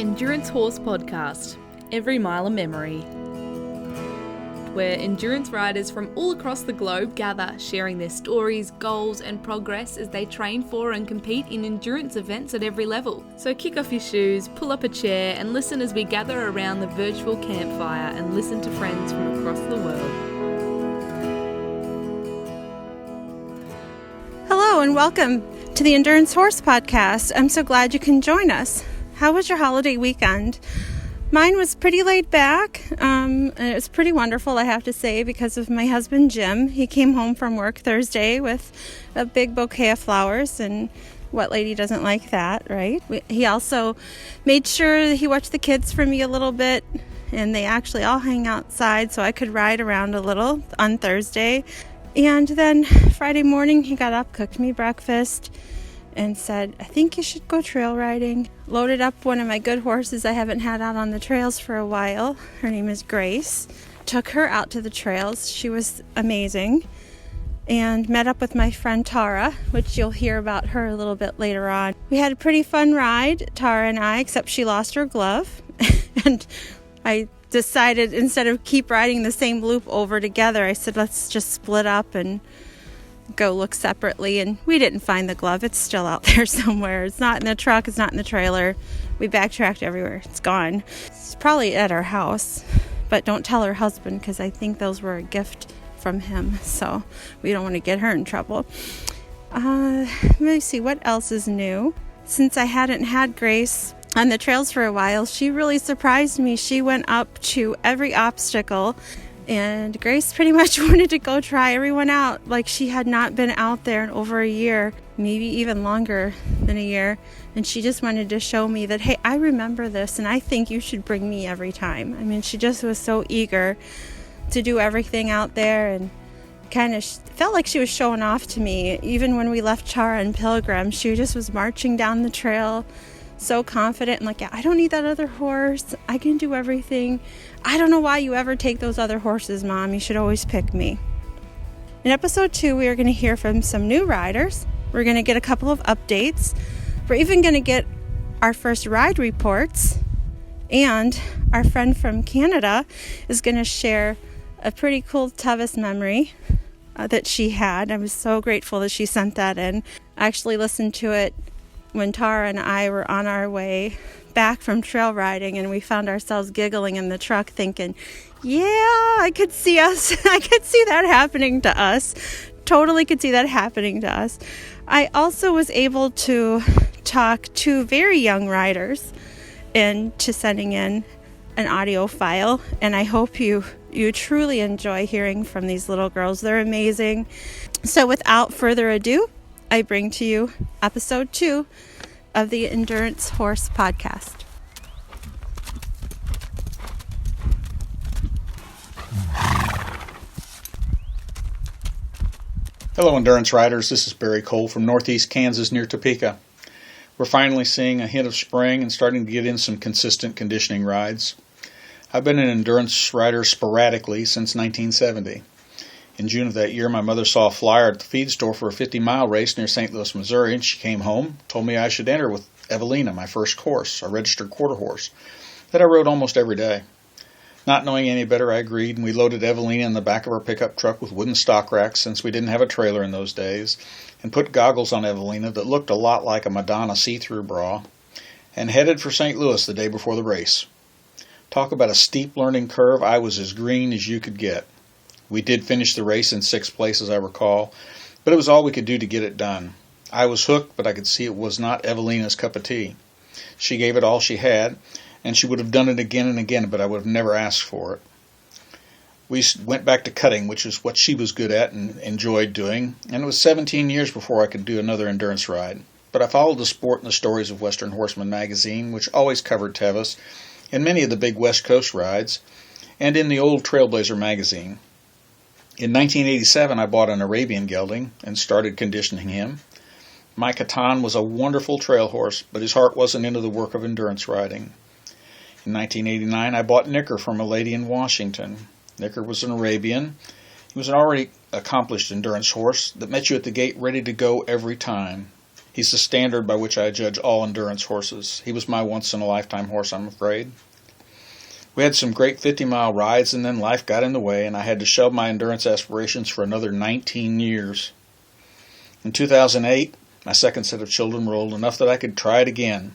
Endurance Horse Podcast, Every Mile a Memory, where endurance riders from all across the globe gather, sharing their stories, goals and progress as they train for and compete in endurance events at every level. So kick off your shoes, pull up a chair and listen as we gather around the virtual campfire and listen to friends from across the world. Hello and welcome to the Endurance Horse Podcast. I'm so glad you can join us. How was your holiday weekend? Mine was pretty laid back, and it was pretty wonderful, I have to say, because of my husband, Jim. He came home from work Thursday with a big bouquet of flowers, and what lady doesn't like that, right? He also made sure that he watched the kids for me a little bit, and they actually all hang outside so I could ride around a little on Thursday. And then Friday morning, he got up, cooked me breakfast, and said, I think you should go trail riding. Loaded up one of my good horses I haven't had out on the trails for a while. Her name is Grace. Took her out to the trails. She was amazing. And met up with my friend Tara, which you'll hear about her a little bit later on. We had a pretty fun ride, Tara and I, except she lost her glove. And I decided instead of keep riding the same loop over together, I said, let's just split up and go look separately. And we didn't find the glove. It's still out there somewhere. It's not in the truck. It's not in the trailer. We backtracked everywhere. It's gone. It's probably at our house, but don't tell her husband because I think those were a gift from him. So we don't want to get her in trouble. Let me see what else is new. Since I hadn't had Grace on the trails for a while, she really surprised me. She went up to every obstacle, and Grace pretty much wanted to go try everyone out. Like she had not been out there in over a year, maybe even longer than a year. And she just wanted to show me that, hey, I remember this and I think you should bring me every time. I mean, she just was so eager to do everything out there and kind of felt like she was showing off to me. Even when we left Chara and Pilgrim, she just was marching down the trail so confident and like, yeah, I don't need that other horse. I can do everything. I don't know why you ever take those other horses, Mom. You should always pick me. In episode 2, we are going to hear from some new riders. We're going to get a couple of updates. We're even going to get our first ride reports. And our friend from Canada is going to share a pretty cool Tevis memory that she had. I was so grateful that she sent that in. I actually listened to it when Tara and I were on our way back from trail riding, and we found ourselves giggling in the truck thinking, yeah, I could see that happening to us. Totally could see that happening to us. I also was able to talk to very young riders into sending in an audio file, and I hope you truly enjoy hearing from these little girls. They're amazing. So without further ado, I bring to you episode 2 of the Endurance Horse Podcast. Hello, endurance riders. This is Barry Cole from northeast Kansas near Topeka. We're finally seeing a hint of spring and starting to get in some consistent conditioning rides. I've been an endurance rider sporadically since 1970. In June of that year, my mother saw a flyer at the feed store for a 50-mile race near St. Louis, Missouri, and she came home, told me I should enter with Evelina, my first horse, a registered quarter horse, that I rode almost every day. Not knowing any better, I agreed, and we loaded Evelina in the back of our pickup truck with wooden stock racks, since we didn't have a trailer in those days, and put goggles on Evelina that looked a lot like a Madonna see-through bra, and headed for St. Louis the day before the race. Talk about a steep learning curve. I was as green as you could get. We did finish the race in 6th place, as I recall, but it was all we could do to get it done. I was hooked, but I could see it was not Evelina's cup of tea. She gave it all she had, and she would have done it again and again, but I would have never asked for it. We went back to cutting, which is what she was good at and enjoyed doing, and it was 17 years before I could do another endurance ride. But I followed the sport and the stories of Western Horseman magazine, which always covered Tevis, in many of the big West Coast rides, and in the old Trailblazer magazine. In 1987, I bought an Arabian gelding and started conditioning him. My Catan was a wonderful trail horse, but his heart wasn't into the work of endurance riding. In 1989, I bought Nicker from a lady in Washington. Nicker was an Arabian. He was an already accomplished endurance horse that met you at the gate ready to go every time. He's the standard by which I judge all endurance horses. He was my once-in-a-lifetime horse, I'm afraid. We had some great 50-mile rides, and then life got in the way, and I had to shelve my endurance aspirations for another 19 years. In 2008, my second set of children were old enough that I could try it again.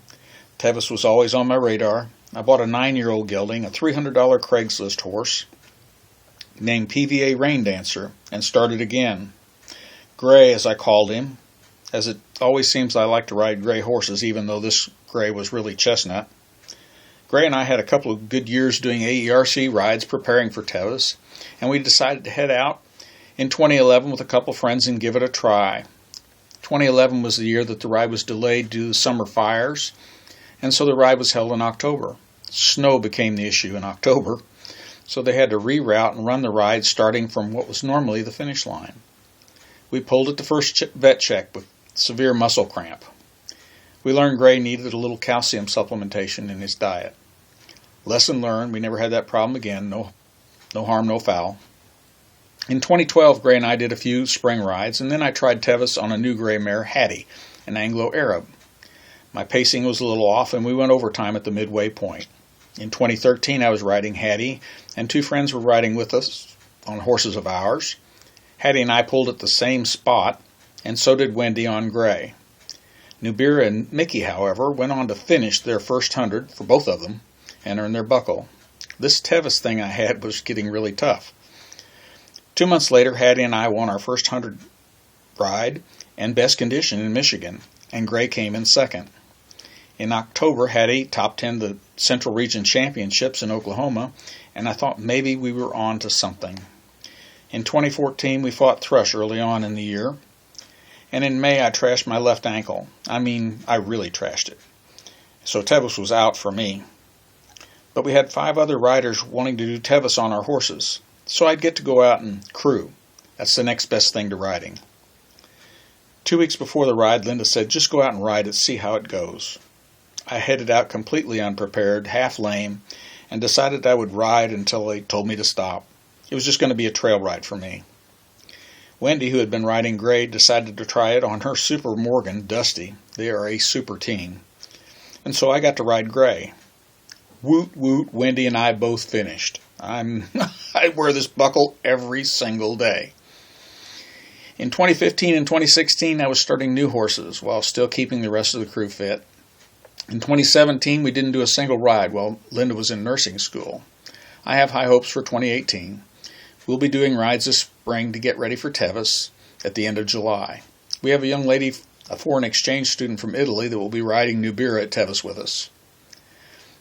Tevis was always on my radar. I bought a 9-year-old gelding, a $300 Craigslist horse, named PVA Rain Dancer, and started again. Gray, as I called him, as it always seems I like to ride gray horses, even though this gray was really chestnut. Gray and I had a couple of good years doing AERC rides preparing for Tevis, and we decided to head out in 2011 with a couple of friends and give it a try. 2011 was the year that the ride was delayed due to summer fires, and so the ride was held in October. Snow became the issue in October, so they had to reroute and run the ride starting from what was normally the finish line. We pulled at the first vet check with severe muscle cramp. We learned Gray needed a little calcium supplementation in his diet. Lesson learned, we never had that problem again, no harm, no foul. In 2012, Gray and I did a few spring rides, and then I tried Tevis on a new gray mare, Hattie, an Anglo-Arab. My pacing was a little off, and we went overtime at the midway point. In 2013, I was riding Hattie, and two friends were riding with us on horses of ours. Hattie and I pulled at the same spot, and so did Wendy on Gray. Nubira and Mickey, however, went on to finish their first 100 for both of them and earn their buckle. This Tevis thing I had was getting really tough. 2 months later, Hattie and I won our first 100 ride and best condition in Michigan, and Gray came in second. In October, Hattie top 10 the Central Region Championships in Oklahoma, and I thought maybe we were on to something. In 2014, we fought thrush early on in the year, and in May I trashed my left ankle. I really trashed it. So Tevis was out for me. But we had 5 other riders wanting to do Tevis on our horses, so I'd get to go out and crew. That's the next best thing to riding. 2 weeks before the ride, Linda said, just go out and ride it, see how it goes. I headed out completely unprepared, half lame, and decided I would ride until they told me to stop. It was just going to be a trail ride for me. Wendy, who had been riding Gray, decided to try it on her Super Morgan, Dusty. They are a super team. And so I got to ride Gray. Woot, woot, Wendy and I both finished. I wear this buckle every single day. In 2015 and 2016, I was starting new horses while still keeping the rest of the crew fit. In 2017, we didn't do a single ride while Linda was in nursing school. I have high hopes for 2018. We'll be doing rides this spring to get ready for Tevis at the end of July. We have a young lady, a foreign exchange student from Italy, that will be riding Nubira at Tevis with us.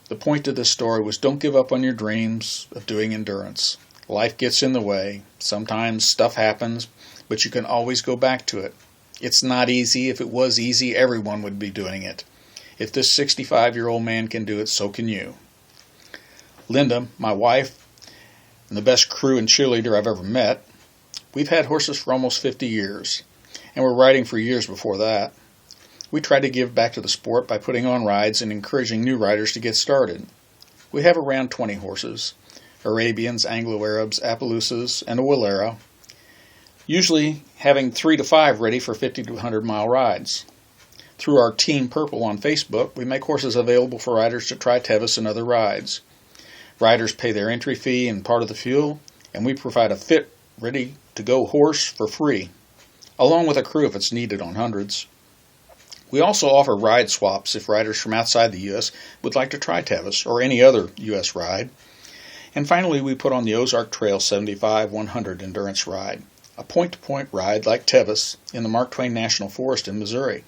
The point of this story was don't give up on your dreams of doing endurance. Life gets in the way. Sometimes stuff happens, but you can always go back to it. It's not easy. If it was easy, everyone would be doing it. If this 65-year-old man can do it, so can you. Linda, my wife, and the best crew and cheerleader I've ever met, we've had horses for almost 50 years, and we're riding for years before that. We try to give back to the sport by putting on rides and encouraging new riders to get started. We have around 20 horses, Arabians, Anglo-Arabs, Appaloosas, and a Willera, usually having 3 to 5 ready for 50 to 100-mile rides. Through our Team Purple on Facebook, we make horses available for riders to try Tevis and other rides. Riders pay their entry fee and part of the fuel, and we provide a fit, ready-to-go horse for free, along with a crew if it's needed on hundreds. We also offer ride swaps if riders from outside the U.S. would like to try Tevis or any other U.S. ride. And finally, we put on the Ozark Trail 75-100 endurance ride, a point-to-point ride like Tevis in the Mark Twain National Forest in Missouri.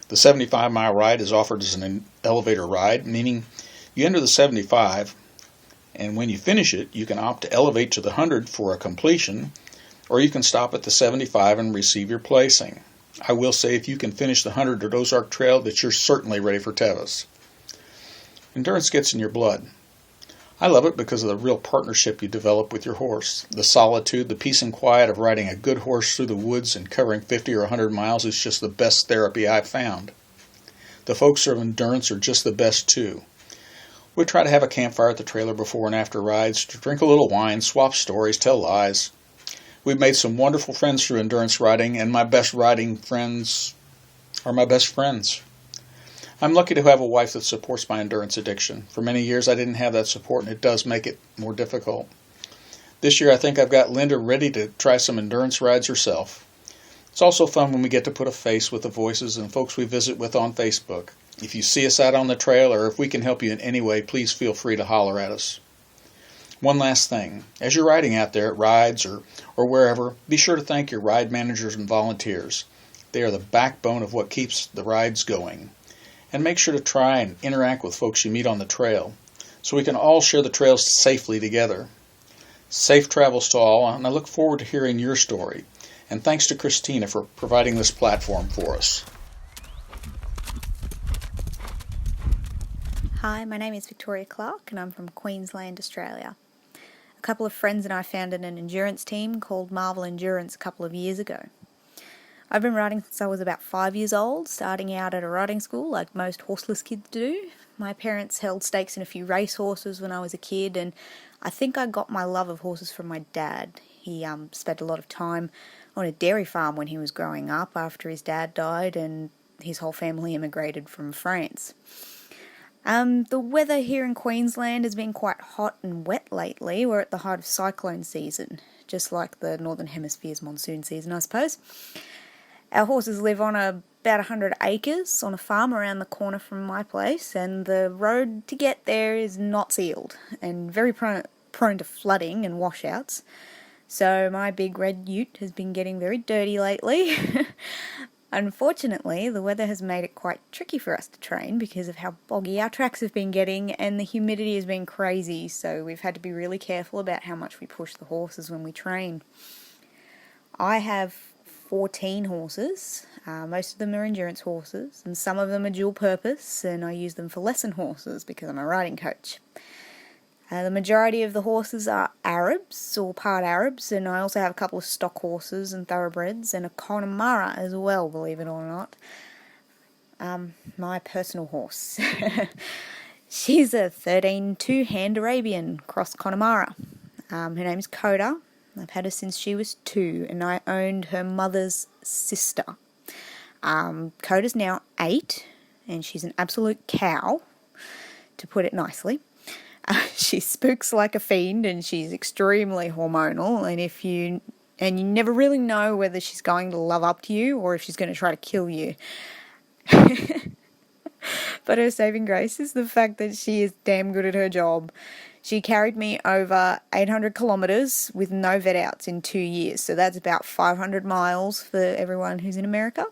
The 75-mile ride is offered as an elevator ride, meaning you enter the 75, and when you finish it, you can opt to elevate to the 100 for a completion, or you can stop at the 75 and receive your placing. I will say if you can finish the 100 at Ozark Trail, that you're certainly ready for Tevis. Endurance gets in your blood. I love it because of the real partnership you develop with your horse. The solitude, the peace and quiet of riding a good horse through the woods and covering 50 or 100 miles is just the best therapy I've found. The folks of endurance are just the best too. We try to have a campfire at the trailer before and after rides, to drink a little wine, swap stories, tell lies. We've made some wonderful friends through endurance riding, and my best riding friends are my best friends. I'm lucky to have a wife that supports my endurance addiction. For many years I didn't have that support, and it does make it more difficult. This year I think I've got Linda ready to try some endurance rides herself. It's also fun when we get to put a face with the voices and folks we visit with on Facebook. If you see us out on the trail, or if we can help you in any way, please feel free to holler at us. One last thing. As you're riding out there at rides or wherever, be sure to thank your ride managers and volunteers. They are the backbone of what keeps the rides going. And make sure to try and interact with folks you meet on the trail so we can all share the trails safely together. Safe travels to all, and I look forward to hearing your story. And thanks to Christina for providing this platform for us. Hi, my name is Victoria Clark and I'm from Queensland, Australia. A couple of friends and I founded an endurance team called Marvel Endurance a couple of years ago. I've been riding since I was about 5 years old, starting out at a riding school like most horseless kids do. My parents held stakes in a few race horses when I was a kid, and I think I got my love of horses from my dad. He spent a lot of time on a dairy farm when he was growing up after his dad died and his whole family immigrated from France. The weather here in Queensland has been quite hot and wet lately. We're at the height of cyclone season, just like the Northern Hemisphere's monsoon season, I suppose. Our horses live on about 100 acres on a farm around the corner from my place, and the road to get there is not sealed and very prone to flooding and washouts. So my big red ute has been getting very dirty lately. Unfortunately, the weather has made it quite tricky for us to train because of how boggy our tracks have been getting, and the humidity has been crazy, so we've had to be really careful about how much we push the horses when we train. I have 14 horses. Most of them are endurance horses, and some of them are dual purpose, and I use them for lesson horses because I'm a riding coach. The majority of the horses are Arabs or part Arabs, and I also have a couple of stock horses and thoroughbreds and a Connemara as well, believe it or not. My personal horse. She's a 13 two-hand Arabian cross Connemara. Her name's Coda. I've had her since she was 2, and I owned her mother's sister. Coda's now 8, and she's an absolute cow, to put it nicely. She spooks like a fiend, and she's extremely hormonal, and you never really know whether she's going to love up to you or if she's going to try to kill you. But her saving grace is the fact that she is damn good at her job. She carried me over 800 kilometres with no vet outs in 2 years, so that's about 500 miles for everyone who's in America.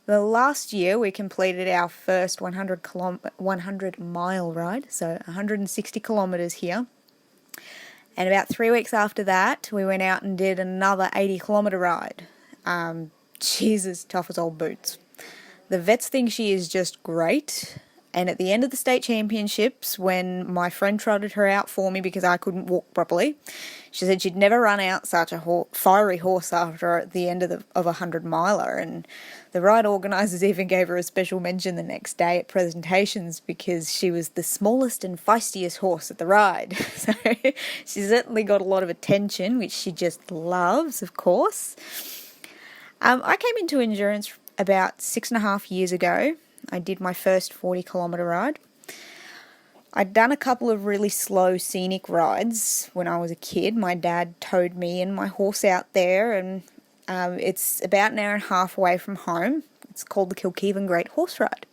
The last year we completed our first 100-mile ride, so 160 kilometres here. And about 3 weeks after that, we went out and did another 80-kilometre ride. She's as tough as old boots. The vets think she is just great. And at the end of the state championships, when my friend trotted her out for me because I couldn't walk properly, she said she'd never run out such a fiery horse after at the end of a 100-miler. And the ride organisers even gave her a special mention the next day at presentations because she was the smallest and feistiest horse at the ride. So she certainly got a lot of attention, which she just loves, of course. I came into endurance about 6.5 years ago. I did my first 40-kilometre ride. I'd done a couple of really slow scenic rides when I was a kid. My dad towed me and my horse out there, and it's about an hour and a half away from home. It's called the Kilkivan Great Horse Ride.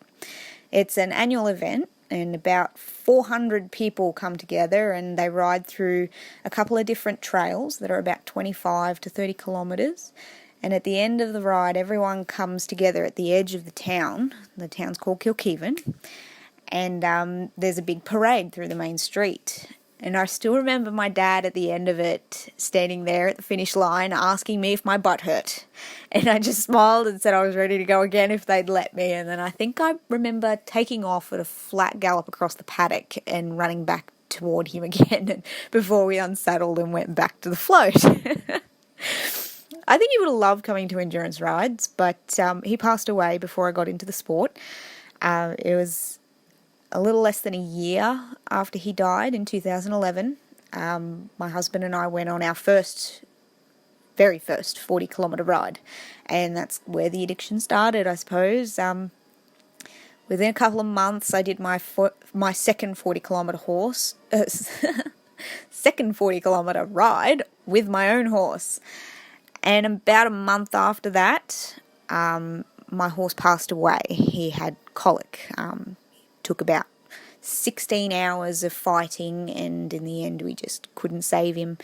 It's an annual event, and about 400 people come together and they ride through a couple of different trails that are about 25 to 30 kilometres. And at the end of the ride, everyone comes together at the edge of the town. The town's called Kilkivan. And there's a big parade through the main street. And I still remember my dad at the end of it standing there at the finish line asking me if my butt hurt. And I just smiled and said I was ready to go again if they'd let me. And then I think I remember taking off at a flat gallop across the paddock and running back toward him again before we unsaddled and went back to the float. I think he would have loved coming to endurance rides, but he passed away before I got into the sport. It was a little less than a year after he died in 2011. My husband and I went on our first very first 40-kilometre ride. And that's where the addiction started, I suppose. Within a couple of months, I did my second 40-kilometre second 40-kilometre ride with my own horse. And about a month after that, my horse passed away. He had colic. Took about 16 hours of fighting, and in the end we just couldn't save him.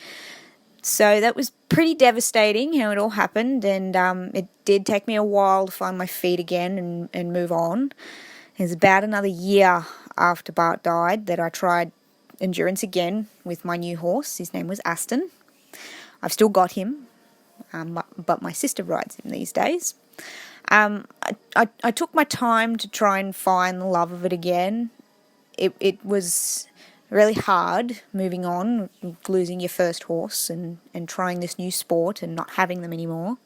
So that was pretty devastating how it all happened, and it did take me a while to find my feet again and move on. It was about another year after Bart died that I tried endurance again with my new horse. His name was Aston. I've still got him, but my sister rides him these days. I took my time to try and find the love of it again. It was really hard moving on, losing your first horse and trying this new sport and not having them anymore.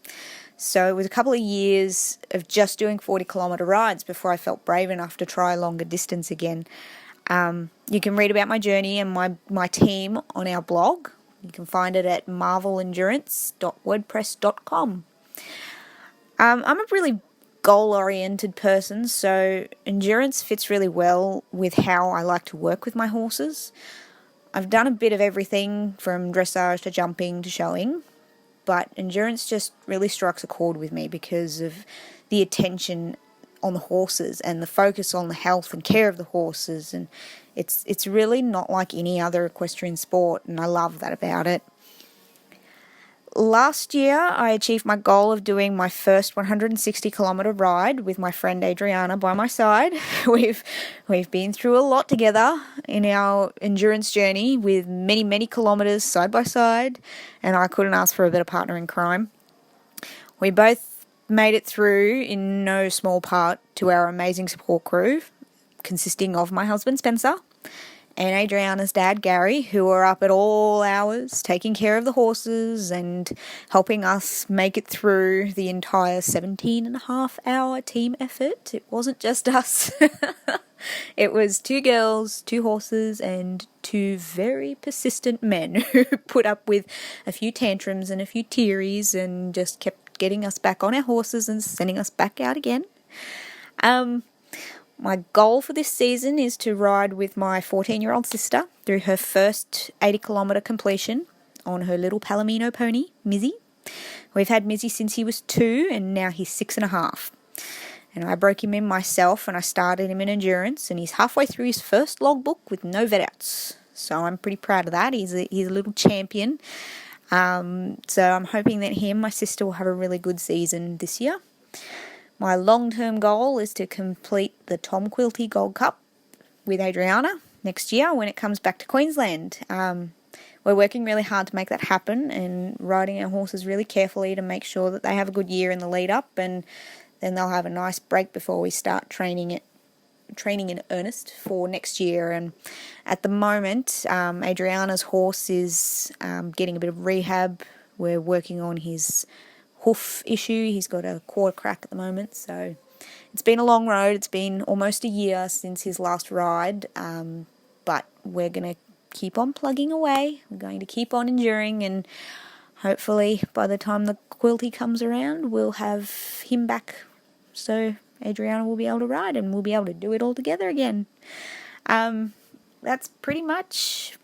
So it was a couple of years of just doing 40-kilometre rides before I felt brave enough to try longer distance again. You can read about my journey and my team on our blog. You can find it at marvelendurance.wordpress.com. I'm a really goal-oriented person, so endurance fits really well with how I like to work with my horses. I've done a bit of everything from dressage to jumping to showing, but endurance just really strikes a chord with me because of the attention on the horses and the focus on the health and care of the horses, and it's really not like any other equestrian sport, and I love that about it. Last year, I achieved my goal of doing my first 160-kilometre ride with my friend Adriana by my side. We've been through a lot together in our endurance journey with many, many kilometres side by side, and I couldn't ask for a better partner in crime. We both made it through in no small part to our amazing support crew, consisting of my husband Spencer and Adriana's dad, Gary, who were up at all hours taking care of the horses and helping us make it through the entire 17.5-hour team effort. It wasn't just us. It was 2 girls, 2 horses, and 2 very persistent men who put up with a few tantrums and a few tearies and just kept getting us back on our horses and sending us back out again. My goal for this season is to ride with my 14-year-old sister through her first 80-kilometre completion on her little Palomino pony, Mizzy. We've had Mizzy since he was 2, and now he's 6.5. And I broke him in myself, and I started him in endurance, and he's halfway through his first logbook with no vet outs. So I'm pretty proud of that. He's a little champion. So I'm hoping that he and my sister will have a really good season this year. My long-term goal is to complete the Tom Quilty Gold Cup with Adriana next year when it comes back to Queensland. We're working really hard to make that happen and riding our horses really carefully to make sure that they have a good year in the lead-up, and then they'll have a nice break before we start training in earnest for next year. And at the moment, Adriana's horse is getting a bit of rehab. We're working on his hoof issue. He's got a quarter crack at the moment, so it's been a long road. It's been almost a year since his last ride, but we're going to keep on plugging away. We're going to keep on enduring, and hopefully by the time the Quilty comes around, we'll have him back so Adriana will be able to ride and we'll be able to do it all together again. That's pretty much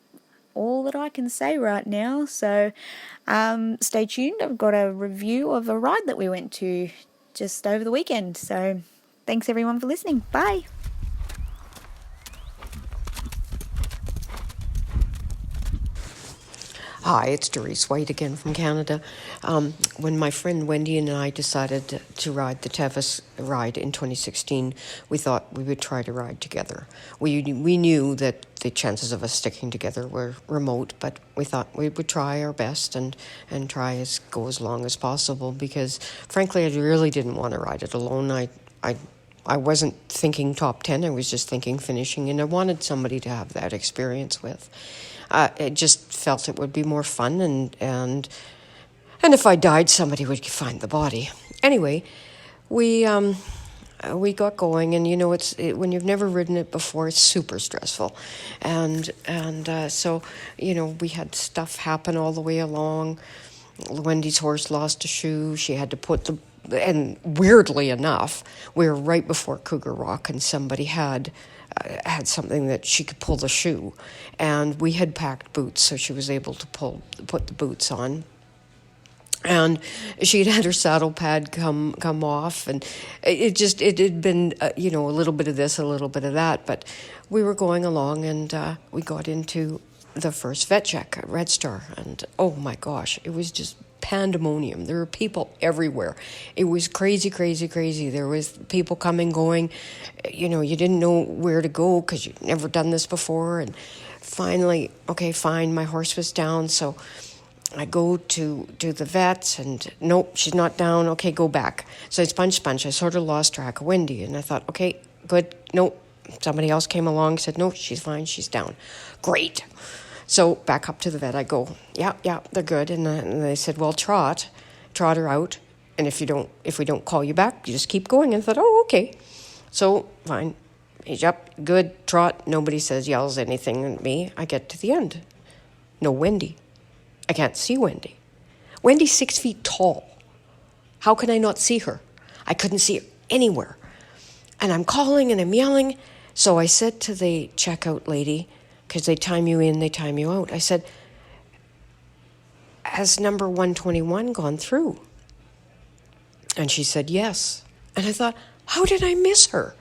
all that I can say right now, so stay tuned. I've got a review of a ride that we went to just over the weekend, so thanks everyone for listening. Bye. Hi, it's Doris White again from Canada. When my friend Wendy and I decided to ride the Tevis ride in 2016, we thought we would try to ride together. We knew that the chances of us sticking together were remote, but we thought we would try our best and try go as long as possible, because frankly, I really didn't want to ride it alone. I wasn't thinking top 10, I was just thinking finishing, and I wanted somebody to have that experience with. It just felt it would be more fun, and if I died, somebody would find the body. Anyway, we got going, and when you've never ridden it before, it's super stressful, and so we had stuff happen all the way along. Wendy's horse lost a shoe. She had to put and weirdly enough, we were right before Cougar Rock, and somebody had something that she could pull the shoe, and we had packed boots, so she was able to put the boots on. And she'd had her saddle pad come off, and it had been a little bit of this, a little bit of that, but we were going along, and we got into the first vet check at Red Star, and oh my gosh, it was just pandemonium. There were people everywhere. It was crazy, crazy, crazy. There was people coming, going. You didn't know where to go because you'd never done this before. And finally, okay, fine, my horse was down, so I go to the vet, and nope, she's not down. Okay, go back. So I sponge. I sort of lost track of Wendy, and I thought, okay, good. Nope. Somebody else came along, said, no, she's fine, she's down. Great. So back up to the vet I go, yeah, they're good. And they said, well, trot her out. And if we don't call you back, you just keep going. And I thought, oh, okay. So fine, age up, good, trot. Nobody yells anything at me. I get to the end. No Wendy. I can't see Wendy. Wendy's 6 feet tall. How can I not see her? I couldn't see her anywhere. And I'm calling and I'm yelling. So I said to the checkout lady, because they time you in, they time you out, I said, has number 121 gone through? And she said, yes. And I thought, how did I miss her?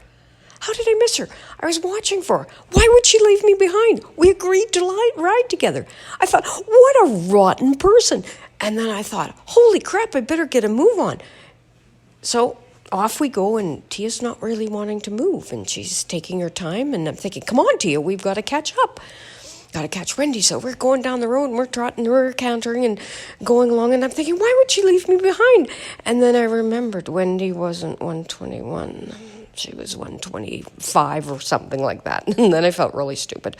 I was watching for her. Why would she leave me behind? We agreed to ride together. I thought, what a rotten person. And then I thought, holy crap, I better get a move on. So off we go, and Tia's not really wanting to move, and she's taking her time, and I'm thinking, come on, Tia, we've got to catch up. Got to catch Wendy. So we're going down the road, and we're trotting, we're cantering and going along, and I'm thinking, why would she leave me behind? And then I remembered Wendy wasn't 121. She was 125 or something like that. And then I felt really stupid.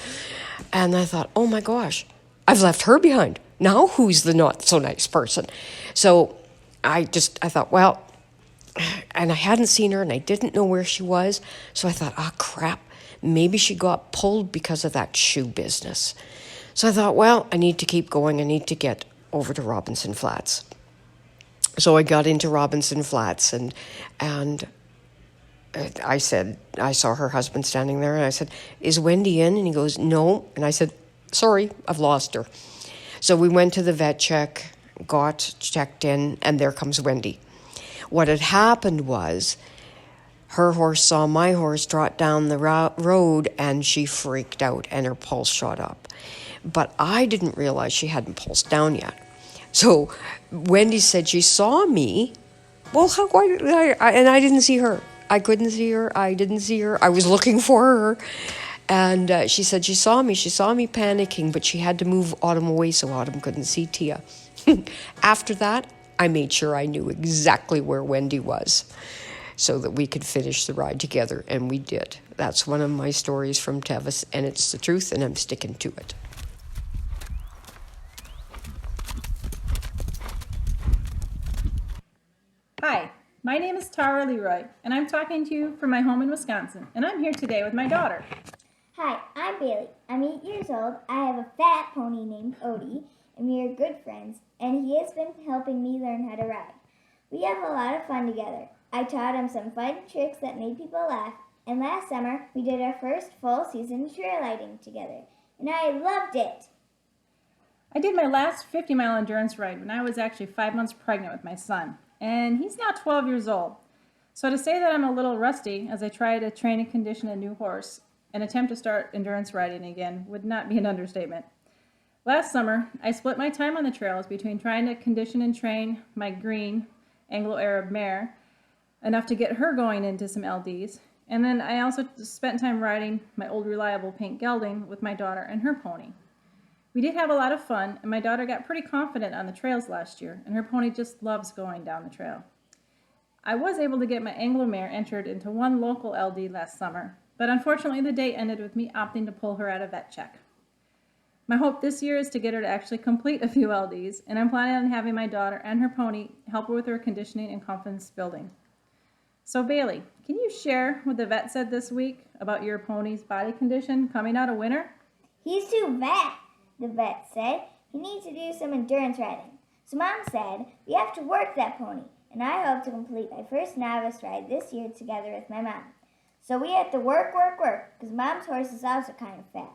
And I thought, oh my gosh, I've left her behind. Now who's the not so nice person? So I thought, well, and I hadn't seen her, and I didn't know where she was. So I thought, crap, maybe she got pulled because of that shoe business. So I thought, well, I need to keep going. I need to get over to Robinson Flats. So I got into Robinson Flats, and I said, I saw her husband standing there, and I said, is Wendy in? And he goes, no. And I said, sorry, I've lost her. So we went to the vet check, got checked in, and there comes Wendy. What had happened was her horse saw my horse trot down the road, and she freaked out, and her pulse shot up. But I didn't realize she hadn't pulsed down yet. So Wendy said she saw me. Well, and I didn't see her. I couldn't see her. I didn't see her. I was looking for her. And she said she saw me. She saw me panicking, but she had to move Autumn away so Autumn couldn't see Tia. After that, I made sure I knew exactly where Wendy was so that we could finish the ride together, and we did. That's one of my stories from Tevis, and it's the truth, and I'm sticking to it. Hi, my name is Tara Leroy, and I'm talking to you from my home in Wisconsin, and I'm here today with my daughter. Hi, I'm Bailey. I'm 8 years old. I have a fat pony named Odie, and we are good friends, and he has been helping me learn how to ride. We have a lot of fun together. I taught him some fun tricks that made people laugh, and last summer we did our first full season trail riding together, and I loved it. I did my last 50-mile endurance ride when I was actually 5 months pregnant with my son, and he's now 12 years old. So to say that I'm a little rusty as I try to train and condition a new horse and attempt to start endurance riding again would not be an understatement. Last summer, I split my time on the trails between trying to condition and train my green Anglo-Arab mare, enough to get her going into some LDs, and then I also spent time riding my old reliable pink gelding with my daughter and her pony. We did have a lot of fun, and my daughter got pretty confident on the trails last year, and her pony just loves going down the trail. I was able to get my Anglo mare entered into one local LD last summer, but unfortunately the day ended with me opting to pull her out of vet check. My hope this year is to get her to actually complete a few LDs, and I'm planning on having my daughter and her pony help her with her conditioning and confidence building. So Bailey, can you share what the vet said this week about your pony's body condition coming out of winter? He's too fat, the vet said. He needs to do some endurance riding. So Mom said, we have to work that pony, and I hope to complete my first novice ride this year together with my mom. So we have to work, because Mom's horse is also kind of fat.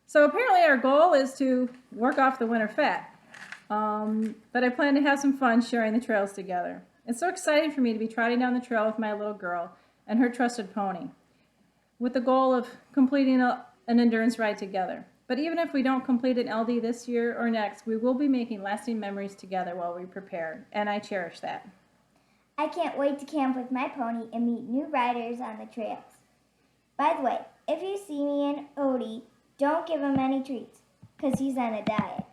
So apparently our goal is to work off the winter fat. But I plan to have some fun sharing the trails together. It's so exciting for me to be trotting down the trail with my little girl and her trusted pony, with the goal of completing an endurance ride together. But even if we don't complete an LD this year or next, we will be making lasting memories together while we prepare, and I cherish that. I can't wait to camp with my pony and meet new riders on the trails. By the way, if you see me and Odie, don't give him any treats, because he's on a diet.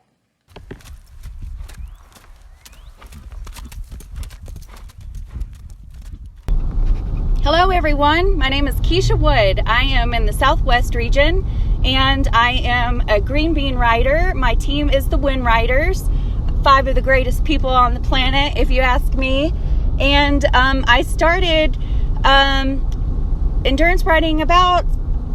Hello everyone, my name is Keisha Wood. I am in the Southwest region and I am a green bean rider. My team is the Wind Riders, 5 of the greatest people on the planet if you ask me. And I started endurance riding about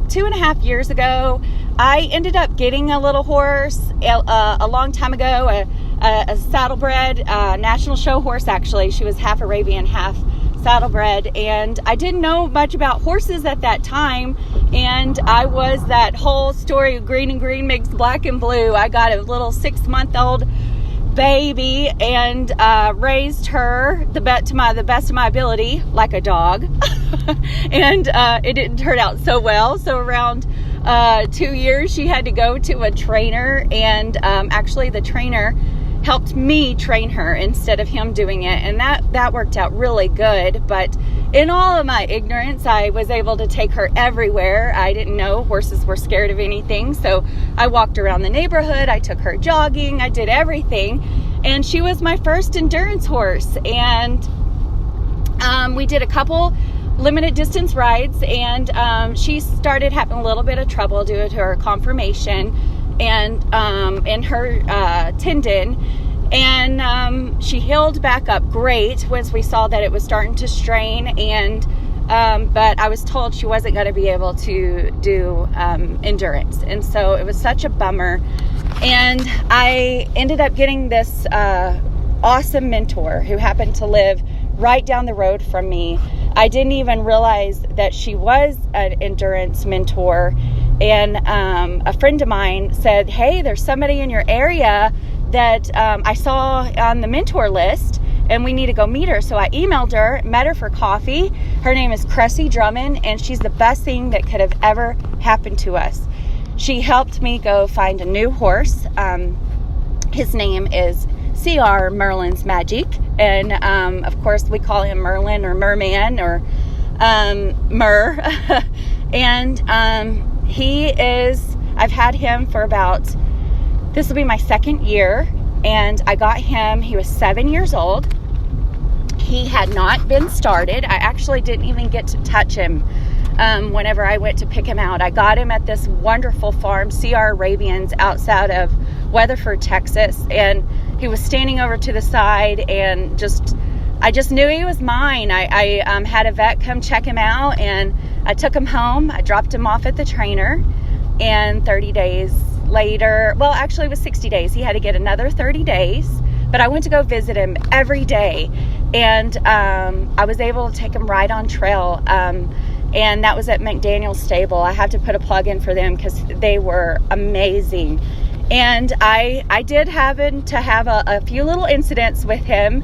2.5 years ago. I ended up getting a little horse a long time ago, a saddlebred national show horse actually. She was half Arabian, half saddlebred, and I didn't know much about horses at that time, and I was that whole story of green and green makes black and blue. I got a little 6-month-old baby and raised her to the best of my ability like a dog and it didn't turn out so well. So around 2 years she had to go to a trainer, and actually the trainer helped me train her instead of him doing it, and that worked out really good. But in all of my ignorance, I was able to take her everywhere. I didn't know horses were scared of anything, so I walked around the neighborhood, I took her jogging, I did everything, and she was my first endurance horse. And we did a couple limited distance rides, and she started having a little bit of trouble due to her conformation and in her tendon, and she healed back up great once we saw that it was starting to strain, and but I was told she wasn't going to be able to do endurance, and so it was such a bummer. And I ended up getting this awesome mentor who happened to live right down the road from me. I didn't even realize that she was an endurance mentor. And a friend of mine said, hey, there's somebody in your area that I saw on the mentor list, and we need to go meet her. So I emailed her, met her for coffee. Her name is Cressy Drummond, and she's the best thing that could have ever happened to us. She helped me go find a new horse. His name is CR Merlin's Magic, and of course we call him Merlin or Merman or Mur. And I've had him for this will be my 2nd year, and I got him, he was 7 years old. He had not been started. I actually didn't even get to touch him whenever I went to pick him out. I got him at this wonderful farm, CR Arabians, outside of Weatherford, Texas, and he was standing over to the side, and I just knew he was mine. I had a vet come check him out, and I took him home. I dropped him off at the trainer, and 30 days later, well, actually it was 60 days. He had to get another 30 days, but I went to go visit him every day, and I was able to take him right on trail, and that was at McDaniel's Stable. I have to put a plug in for them because they were amazing. And I did happen to have a few little incidents with him.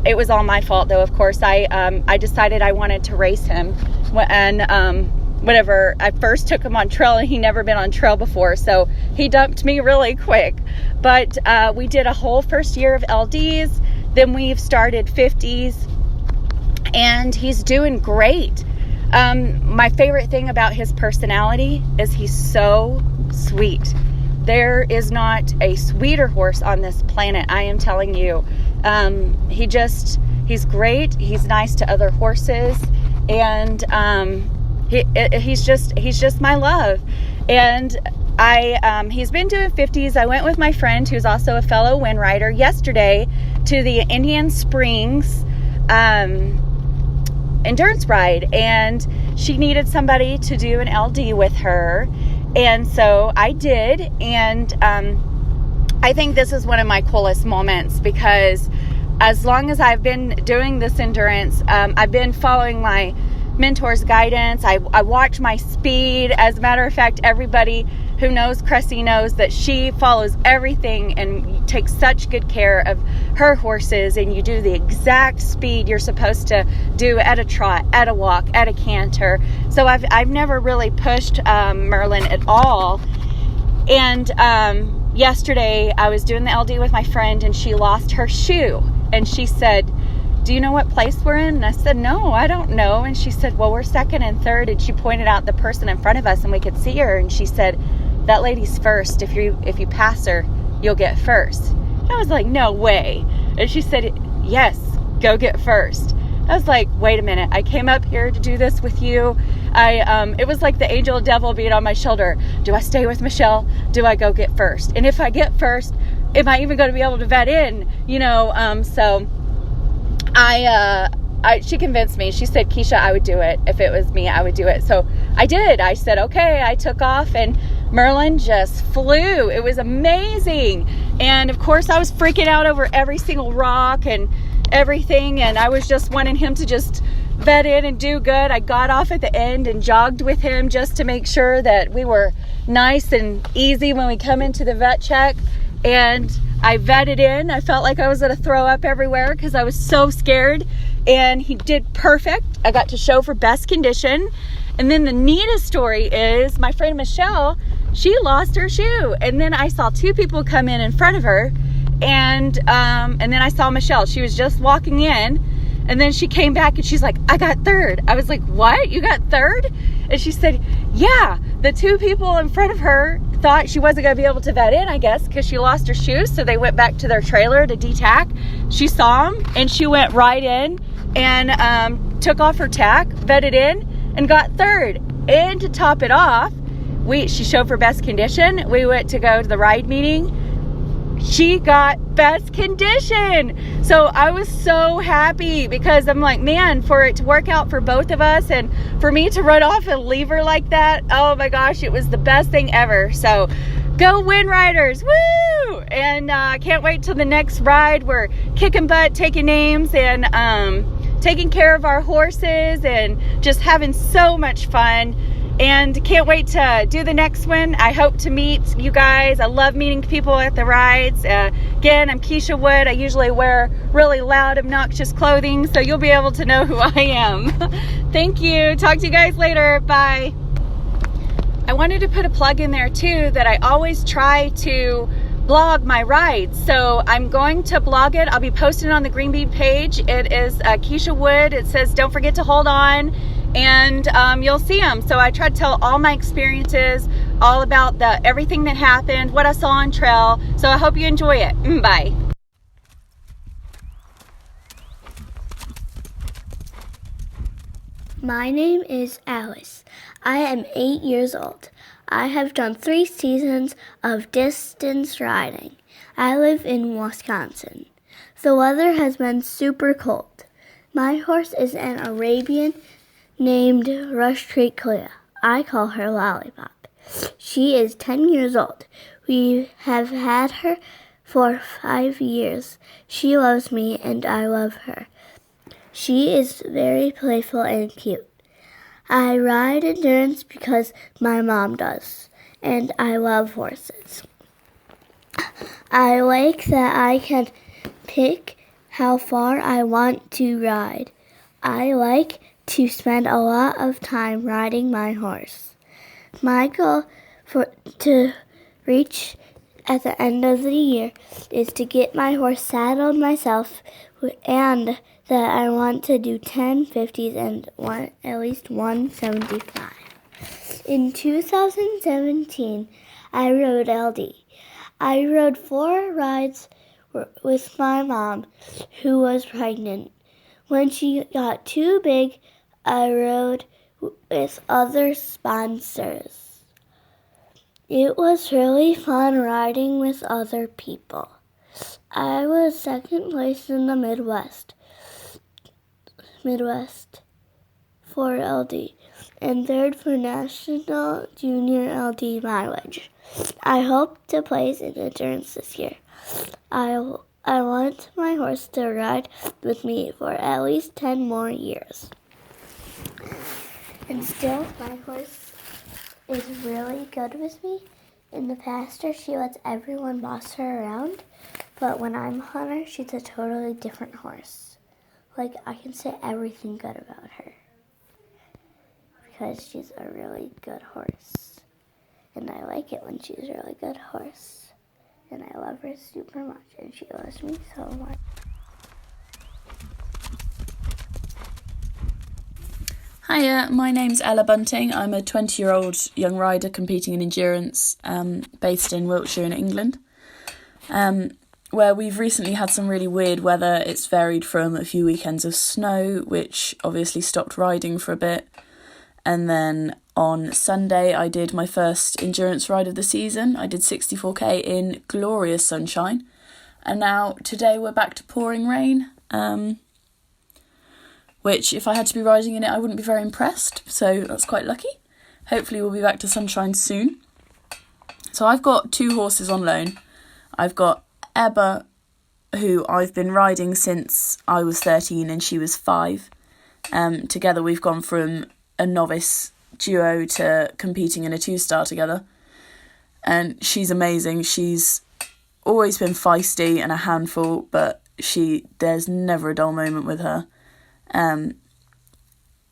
It was all my fault, though, of course. I decided I wanted to race him, and whenever I first took him on trail, and he'd never been on trail before, so he dumped me really quick. But we did a whole first year of LDs, then we've started 50s, and he's doing great. My favorite thing about his personality is he's so sweet. There is not a sweeter horse on this planet, I am telling you. He's great. He's nice to other horses, and he's just my love. And he's been doing 50s. I went with my friend, who's also a fellow wind rider, yesterday to the Indian Springs endurance ride, and she needed somebody to do an LD with her, and so I did. And I think this is one of my coolest moments, because as long as I've been doing this endurance, I've been following my mentor's guidance. I watch my speed. As a matter of fact, everybody who knows Cressy knows that she follows everything and takes such good care of her horses, and you do the exact speed you're supposed to do at a trot, at a walk, at a canter. So I've never really pushed Merlin at all. And yesterday I was doing the LD with my friend, and she lost her shoe, and she said, "Do you know what place we're in?" And I said, "No, I don't know." And she said, "Well, we're second and third." And she pointed out the person in front of us, and we could see her. And she said, "That lady's first. If you pass her, you'll get first." And I was like, "No way." And she said, "Yes, go get first." I was like, "Wait a minute. I came up here to do this with you." It was like the angel devil being on my shoulder. Do I stay with Michelle? Do I go get first? And if I get first, am I even going to be able to vet in? So she convinced me. She said, "Keisha, I would do it. If it was me, I would do it." So I did. I said, okay. I took off, and Merlin just flew. It was amazing. And of course, I was freaking out over every single rock and everything. And I was just wanting him to just vet in and do good. I got off at the end and jogged with him just to make sure that we were nice and easy when we come into the vet check. And I vetted in. I felt like I was going to throw up everywhere because I was so scared. And he did perfect. I got to show for best condition. And then the neatest story is my friend Michelle, she lost her shoe. And then I saw two people come in front of her. And then I saw Michelle. She was just walking in. And then she came back and she's like, "I got third." I was like, "What? You got third?" And she said, "Yeah, the two people in front of her thought she wasn't going to be able to vet in, I guess, because she lost her shoes. So they went back to their trailer to detack. She saw them and she went right in and took off her tack, vetted in, and got third. And to top it off, she showed for best condition. We went to go to the ride meeting. She got best condition. So I was so happy, because I'm like, man, for it to work out for both of us and for me to run off and leave her like that, oh my gosh, it was the best thing ever. So go Wind Riders, woo! And can't wait till the next ride. We're kicking butt, taking names, and taking care of our horses and just having so much fun. And can't wait to do the next one. I hope to meet you guys. I love meeting people at the rides. Again, I'm Keisha Wood. I usually wear really loud, obnoxious clothing, so you'll be able to know who I am. Thank you. Talk to you guys later. Bye. I wanted to put a plug in there too, that I always try to blog my rides. So I'm going to blog it. I'll be posting it on the Green Bead page. It is Keisha Wood. It says, "Don't forget to hold on." And you'll see them. So I try to tell all my experiences, all about everything that happened, what I saw on trail. So I hope you enjoy it. Bye. My name is Alice. I am 8 years old. I have done 3 seasons of distance riding. I live in Wisconsin. The weather has been super cold. My horse is an Arabian named Rush Creek Clea. I call her Lollipop. She is 10 years old. We have had her for 5 years. She loves me and I love her. She is very playful and cute. I ride endurance because my mom does, and I love horses. I like that I can pick how far I want to ride. I like to spend a lot of time riding my horse. My goal to reach at the end of the year is to get my horse saddled myself, and that I want to do 10 50s and at least 175. In 2017, I rode LD. I rode 4 rides with my mom, who was pregnant. When she got too big, I rode with other sponsors. It was really fun riding with other people. I was second place in the Midwest for LD. and third for National Junior LD mileage. I hope to place in endurance this year. I want my horse to ride with me for at least 10 more years. And still, my horse is really good with me. In the pasture, she lets everyone boss her around, but when I'm on her, she's a totally different horse. Like, I can say everything good about her because she's a really good horse. And I like it when she's a really good horse. And I love her super much, and she loves me so much. Hiya, my name's Ella Bunting. I'm a 20-year-old young rider competing in endurance, based in Wiltshire in England, where we've recently had some really weird weather. It's varied from a few weekends of snow, which obviously stopped riding for a bit, and then on Sunday I did my first endurance ride of the season. I did 64k in glorious sunshine, and now today we're back to pouring rain, which if I had to be riding in it I wouldn't be very impressed, so that's quite lucky. Hopefully we'll be back to sunshine soon. So I've got 2 horses on loan. I've got Ebba, who I've been riding since I was 13 and she was 5. Together we've gone from a novice duo to competing in a 2-star together, and she's amazing. She's always been feisty and a handful, but there's never a dull moment with her.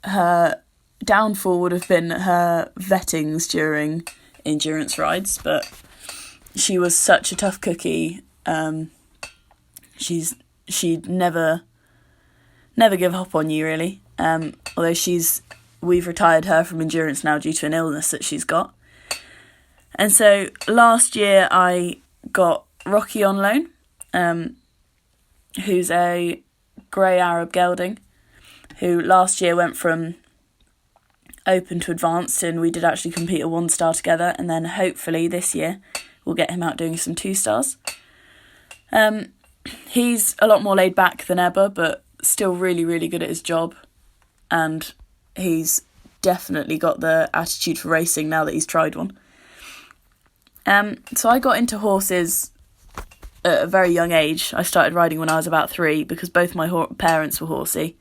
Her downfall would have been her vettings during endurance rides, but she was such a tough cookie. She'd never give up on you, really. Although we've retired her from endurance now due to an illness that she's got. And so last year I got Rocky on loan, who's a grey Arab gelding, who last year went from open to advanced, and we did actually compete a 1-star together, and then hopefully this year we'll get him out doing some 2-stars. He's a lot more laid back than Ebba, but still really, really good at his job, and he's definitely got the attitude for racing now that he's tried one. So I got into horses at a very young age. I started riding when I was about 3 because both my parents were horsey.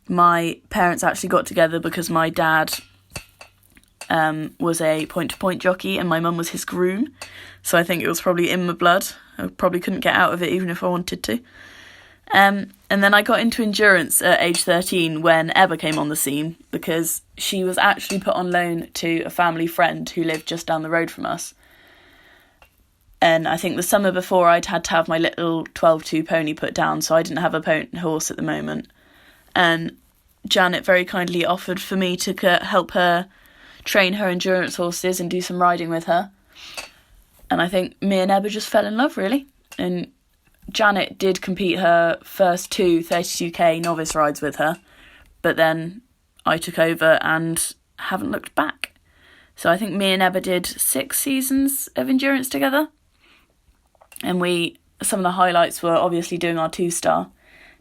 My parents actually got together because my dad was a point-to-point jockey and my mum was his groom, so I think it was probably in my blood. I probably couldn't get out of it even if I wanted to. And then I got into endurance at age 13 when Ebba came on the scene, because she was actually put on loan to a family friend who lived just down the road from us. And I think the summer before I'd had to have my little 12-2 pony put down, so I didn't have a horse at the moment. And Janet very kindly offered for me to help her train her endurance horses and do some riding with her. And I think me and Ebba just fell in love, really. And Janet did compete her first 2 32k novice rides with her, but then I took over and haven't looked back. So I think me and Ebba did 6 seasons of endurance together. And some of the highlights were obviously doing our 2-star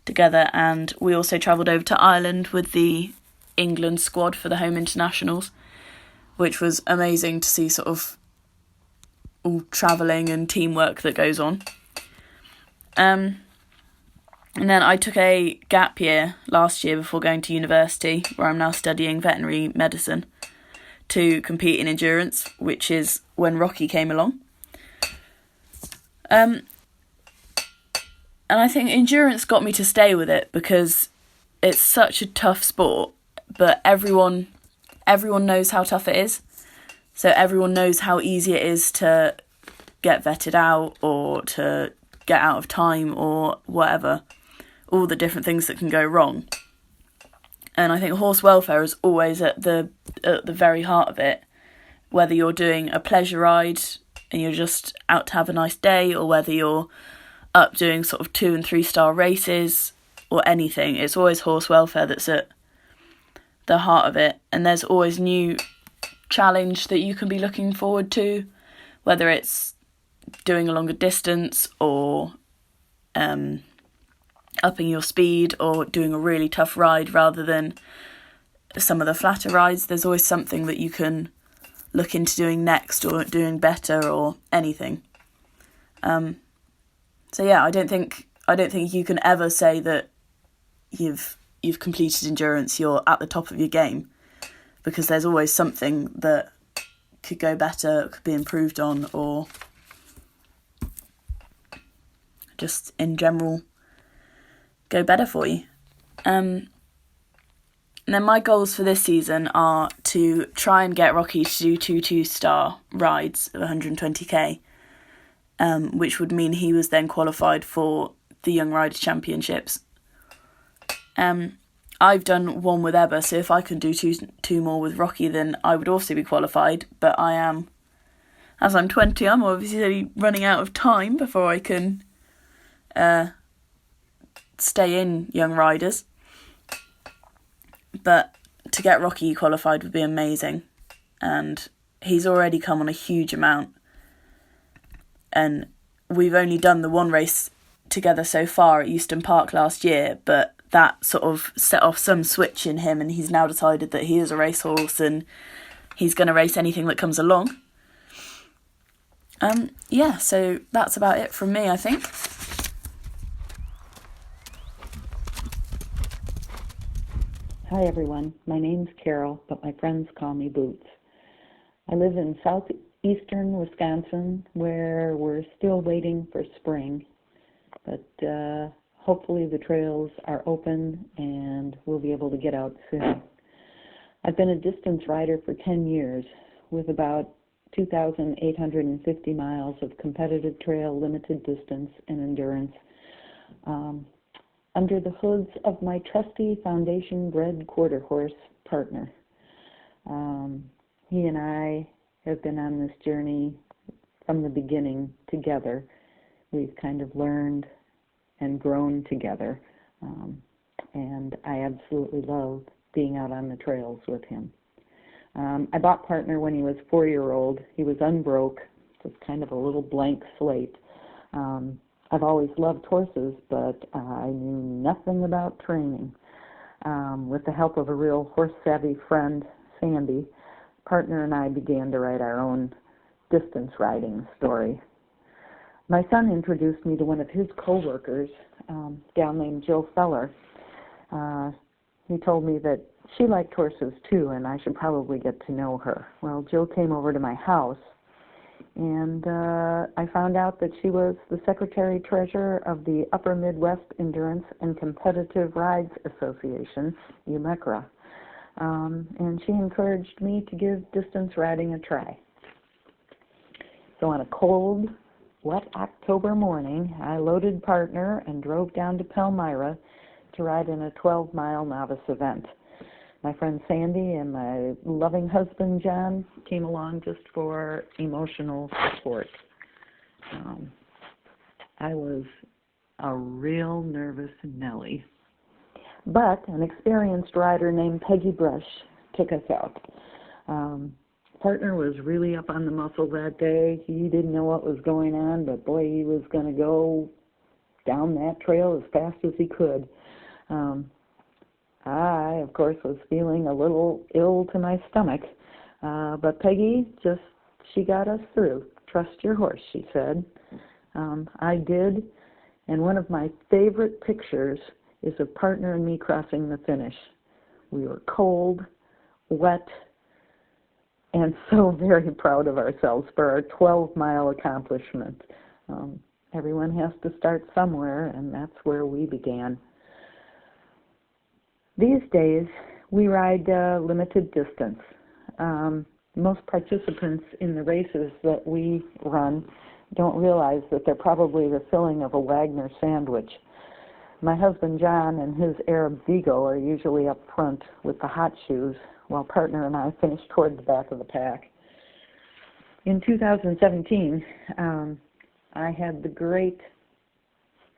together, and we also travelled over to Ireland with the England squad for the home internationals, which was amazing to see sort of all travelling and teamwork that goes on. And then I took a gap year last year before going to university, where I'm now studying veterinary medicine, to compete in endurance, which is when Rocky came along. And I think endurance got me to stay with it because it's such a tough sport, but everyone knows how tough it is. So everyone knows how easy it is to get vetted out or to get out of time or whatever, all the different things that can go wrong. And I think horse welfare is always at the very heart of it, whether you're doing a pleasure ride and you're just out to have a nice day, or whether you're up doing sort of 2- and 3-star races or anything. It's always horse welfare that's at the heart of it, and there's always new challenge that you can be looking forward to, whether it's doing a longer distance or upping your speed or doing a really tough ride rather than some of the flatter rides. There's always something that you can look into doing next or doing better or anything. So yeah, I don't think you can ever say that you've completed endurance, you're at the top of your game, because there's always something that could go better, could be improved on, or just in general go better for you. And then my goals for this season are to try and get Rocky to do 2 2-star rides of 120k, which would mean he was then qualified for the Young Rider Championships. I've done one with Ebba, so if I can do two more with Rocky, then I would also be qualified. But as I'm 20, I'm obviously running out of time before I can stay in Young Riders. But to get Rocky qualified would be amazing. And he's already come on a huge amount. And we've only done the one race together so far at Euston Park last year, but that sort of set off some switch in him, and he's now decided that he is a racehorse and he's going to race anything that comes along. Yeah, so that's about it from me, I think. Hi everyone, my name's Carol, but my friends call me Boots. I live in southeastern Wisconsin, where we're still waiting for spring, but hopefully the trails are open and we'll be able to get out soon. I've been a distance rider for 10 years with about 2,850 miles of competitive trail, limited distance, and endurance under the hoods of my trusty foundation-bred quarter horse partner. He and I have been on this journey from the beginning together. We've kind of learned and grown together, and I absolutely love being out on the trails with him. I bought Partner when he was 4-year-old. He was unbroke, just kind of a little blank slate. I've always loved horses, but I knew nothing about training. With the help of a real horse-savvy friend, Sandy, Partner and I began to write our own distance riding story. My son introduced me to one of his co-workers, a gal named Jill Feller. He told me that she liked horses too, and I should probably get to know her. Well, Jill came over to my house, and I found out that she was the secretary-treasurer of the Upper Midwest Endurance and Competitive Rides Association, UMECRA, and she encouraged me to give distance riding a try. So on a cold, wet October morning, I loaded Partner and drove down to Palmyra to ride in a 12-mile novice event. My friend Sandy and my loving husband John came along just for emotional support. I was a real nervous Nellie. But an experienced rider named Peggy Brush took us out. Partner was really up on the muscle that day. He didn't know what was going on, but boy, he was going to go down that trail as fast as he could. I, of course, was feeling a little ill to my stomach, but Peggy she got us through. Trust your horse, she said. I did, and one of my favorite pictures is of Partner and me crossing the finish. We were cold, wet, and so very proud of ourselves for our 12-mile accomplishment. Everyone has to start somewhere, and that's where we began. These days, we ride limited distance. Most participants in the races that we run don't realize that they're probably the filling of a Wagner sandwich. My husband John and his Arab Vigo are usually up front with the hot shoes, while Partner and I finish toward the back of the pack. In 2017, I had the great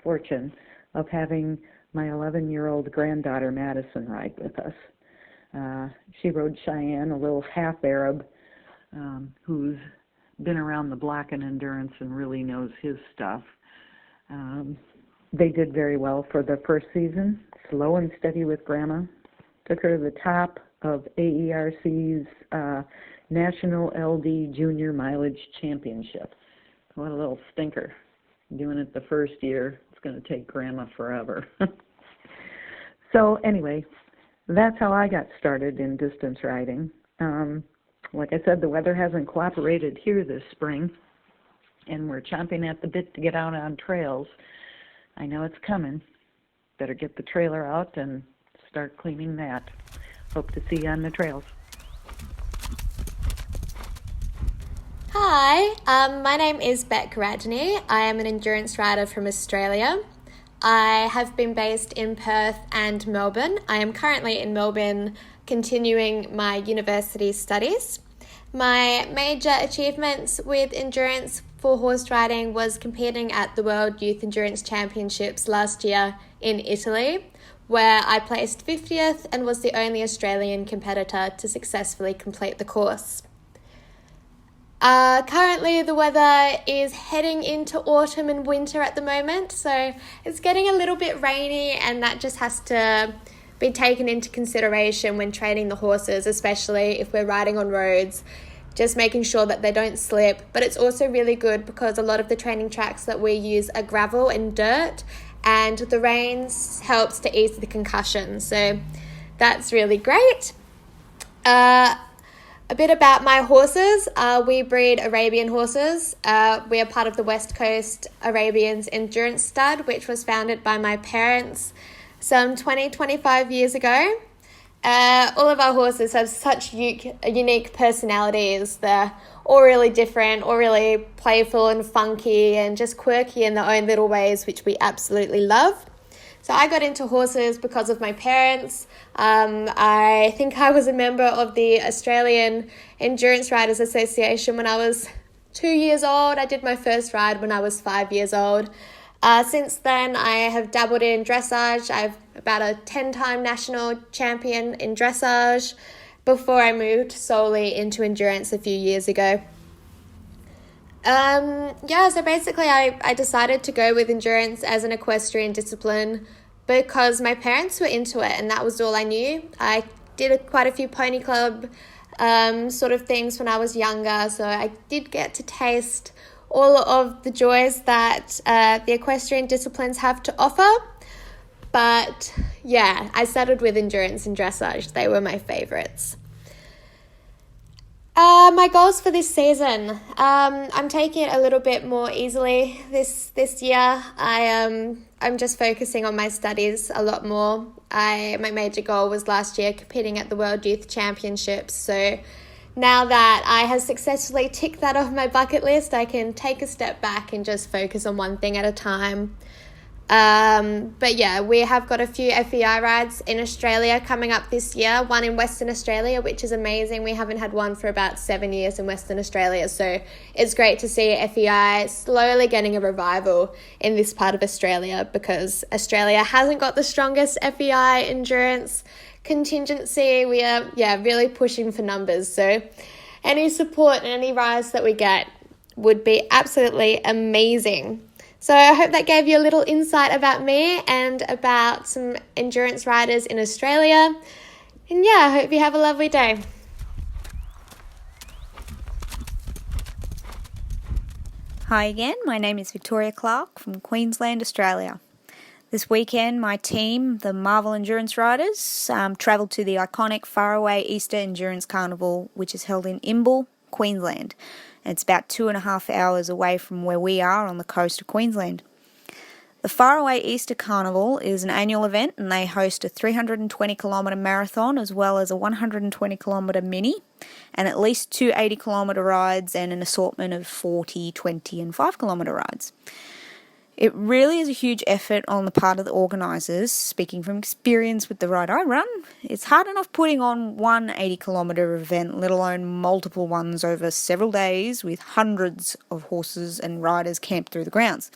fortune of having my 11-year-old granddaughter Madison ride with us. She rode Cheyenne, a little half Arab who's been around the block in endurance and really knows his stuff. They did very well for the first season, slow and steady with Grandma. Took her to the top of AERC's National LD Junior Mileage Championship. What a little stinker. Doing it the first year, it's going to take Grandma forever. So anyway, that's how I got started in distance riding. Like I said, the weather hasn't cooperated here this spring, and we're chomping at the bit to get out on trails. I know it's coming. Better get the trailer out and start cleaning that. Hope to see you on the trails. Hi, my name is Beck Rajani. I am an endurance rider from Australia. I have been based in Perth and Melbourne. I am currently in Melbourne continuing my university studies. My major achievements with endurance for horse riding was competing at the World Youth Endurance Championships last year in Italy, where I placed 50th and was the only Australian competitor to successfully complete the course. Currently the weather is heading into autumn and winter at the moment, so it's getting a little bit rainy, and that just has to be taken into consideration when training the horses, especially if we're riding on roads, just making sure that they don't slip. But it's also really good because a lot of the training tracks that we use are gravel and dirt, and the rains helps to ease the concussion, so that's really great. A bit about my horses. We breed Arabian horses. We are part of the West Coast Arabians Endurance Stud, which was founded by my parents some 25 years ago. All of our horses have such unique personalities. They're all really different, all really playful and funky and just quirky in their own little ways, which we absolutely love. So I got into horses because of my parents. I think I was a member of the Australian Endurance Riders Association when I was 2 years old. I did my first ride when I was 5 years old. Since then, I have dabbled in dressage. I'm about a 10-time national champion in dressage before I moved solely into endurance a few years ago. So basically I decided to go with endurance as an equestrian discipline because my parents were into it and that was all I knew. I did quite a few pony club sort of things when I was younger, so I did get to taste all of the joys that the equestrian disciplines have to offer. But yeah, I started with endurance and dressage. They were my favorites. My goals for this season. I'm taking it a little bit more easily this year. I'm just focusing on my studies a lot more. My major goal was last year competing at the World Youth Championships. So now that I have successfully ticked that off my bucket list, I can take a step back and just focus on one thing at a time. But yeah, we have got a few FEI rides in Australia coming up this year, one in Western Australia, which is amazing. We haven't had one for about 7 years in Western Australia, so it's great to see FEI slowly getting a revival in this part of Australia because Australia hasn't got the strongest FEI endurance contingency. We are really pushing for numbers, so any support and any rise that we get would be absolutely amazing. So I hope that gave you a little insight about me and about some endurance riders in Australia. And yeah, I hope you have a lovely day. Hi again, my name is Victoria Clark from Queensland, Australia. This weekend, my team, the Marvel Endurance Riders, travelled to the iconic Faraway Easter Endurance Carnival, which is held in Imbil, Queensland. It's about 2.5 hours away from where we are on the coast of Queensland. The Faraway Easter Carnival is an annual event and they host a 320-kilometre marathon as well as a 120-kilometre mini and at least 2 80-kilometre rides and an assortment of 40, 20 and 5-kilometre rides. It really is a huge effort on the part of the organisers. Speaking from experience with the ride I run, it's hard enough putting on one 80-kilometre event, let alone multiple ones over several days with hundreds of horses and riders camped through the grounds.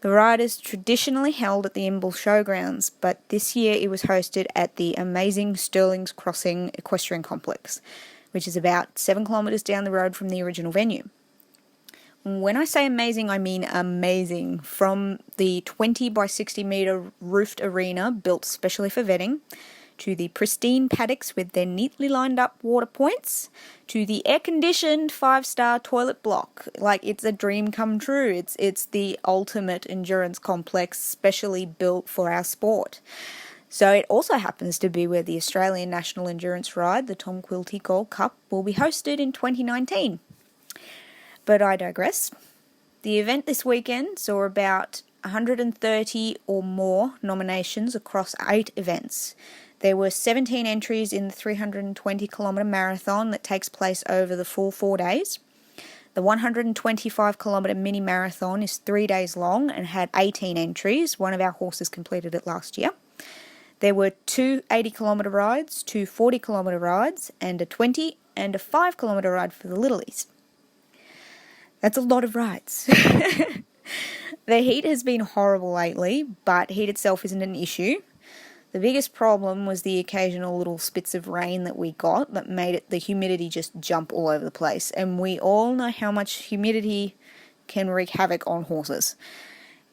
The ride is traditionally held at the Imbil Showgrounds, but this year it was hosted at the amazing Stirling's Crossing Equestrian Complex, which is about 7 kilometres down the road from the original venue. When I say amazing, I mean amazing. From the 20 by 60 metre roofed arena built specially for vetting, to the pristine paddocks with their neatly lined up water points, to the air-conditioned 5-star toilet block. Like, it's a dream come true. It's the ultimate endurance complex specially built for our sport. So it also happens to be where the Australian National Endurance Ride, the Tom Quilty Gold Cup, will be hosted in 2019. But I digress. The event this weekend saw about 130 or more nominations across 8 events. There were 17 entries in the 320-kilometre marathon that takes place over the full 4 days. The 125-kilometre mini marathon is 3 days long and had 18 entries. One of our horses completed it last year. There were 2 80-kilometre rides, 2 40-kilometre rides, and a 20 and a 5-kilometre ride for the littlies. That's a lot of rides. The heat has been horrible lately, but heat itself isn't an issue. The biggest problem was the occasional little spits of rain that we got that made the humidity just jump all over the place. And we all know how much humidity can wreak havoc on horses.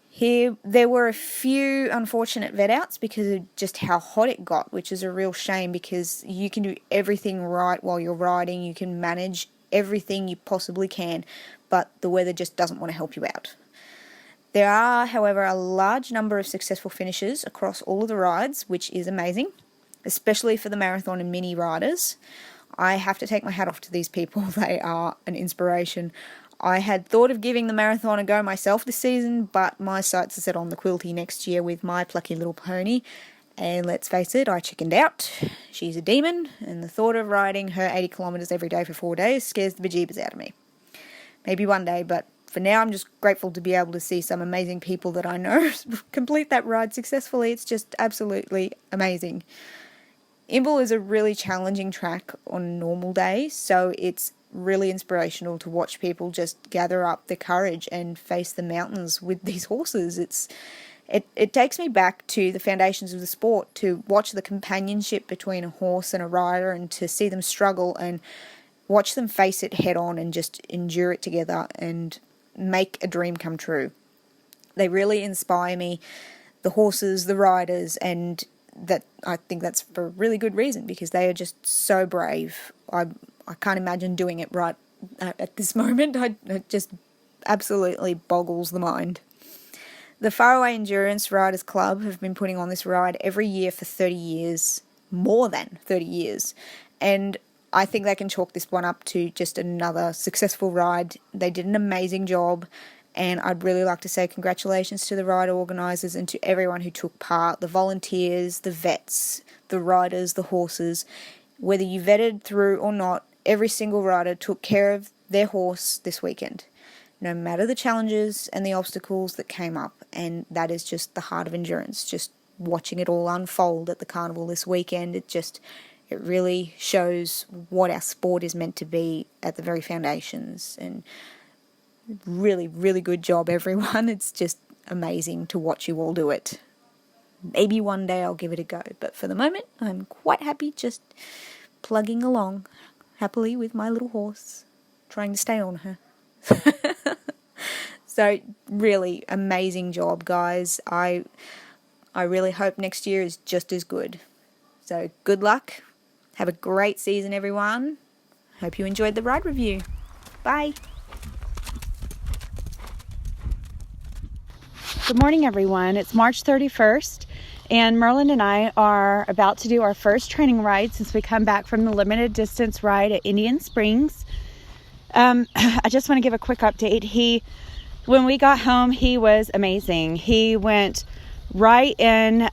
Here, there were a few unfortunate vet outs because of just how hot it got, which is a real shame because you can do everything right while you're riding. You can manage everything you possibly can, but the weather just doesn't want to help you out. There are, however, a large number of successful finishes across all of the rides, which is amazing, especially for the marathon and mini riders. I have to take my hat off to these people. They are an inspiration. I had thought of giving the marathon a go myself this season, but my sights are set on the Quilty next year with my plucky little pony. And let's face it, I chickened out. She's a demon, and the thought of riding her 80 kilometres every day for 4 days scares the bejeebers out of me. Maybe one day, but for now I'm just grateful to be able to see some amazing people that I know complete that ride successfully. It's just absolutely amazing. Imbil is a really challenging track on normal days, so it's really inspirational to watch people just gather up the courage and face the mountains with these horses. It takes me back to the foundations of the sport, to watch the companionship between a horse and a rider and to see them struggle and watch them face it head on and just endure it together and make a dream come true. They really inspire me, the horses, the riders, and that I think that's for a really good reason because they are just so brave. I can't imagine doing it right at this moment. It just absolutely boggles the mind. The Faraway Endurance Riders Club have been putting on this ride every year for 30 years, more than 30 years, and I think they can chalk this one up to just another successful ride. They did an amazing job, and I'd really like to say congratulations to the ride organisers and to everyone who took part, the volunteers, the vets, the riders, the horses. Whether you vetted through or not, every single rider took care of their horse this weekend, no matter the challenges and the obstacles that came up, and that is just the heart of endurance. Just watching it all unfold at the carnival this weekend, it really shows what our sport is meant to be at the very foundations. And really, really good job, everyone. It's just amazing to watch you all do it. Maybe one day I'll give it a go, but for the moment, I'm quite happy just plugging along happily with my little horse, trying to stay on her. So, really amazing job, guys. I really hope next year is just as good. So, good luck. Have a great season, everyone. Hope you enjoyed the ride review. Bye. Good morning, everyone. It's March 31st, and Merlin and I are about to do our first training ride since we come back from the limited distance ride at Indian Springs. I just want to give a quick update. When we got home, he was amazing. He went right in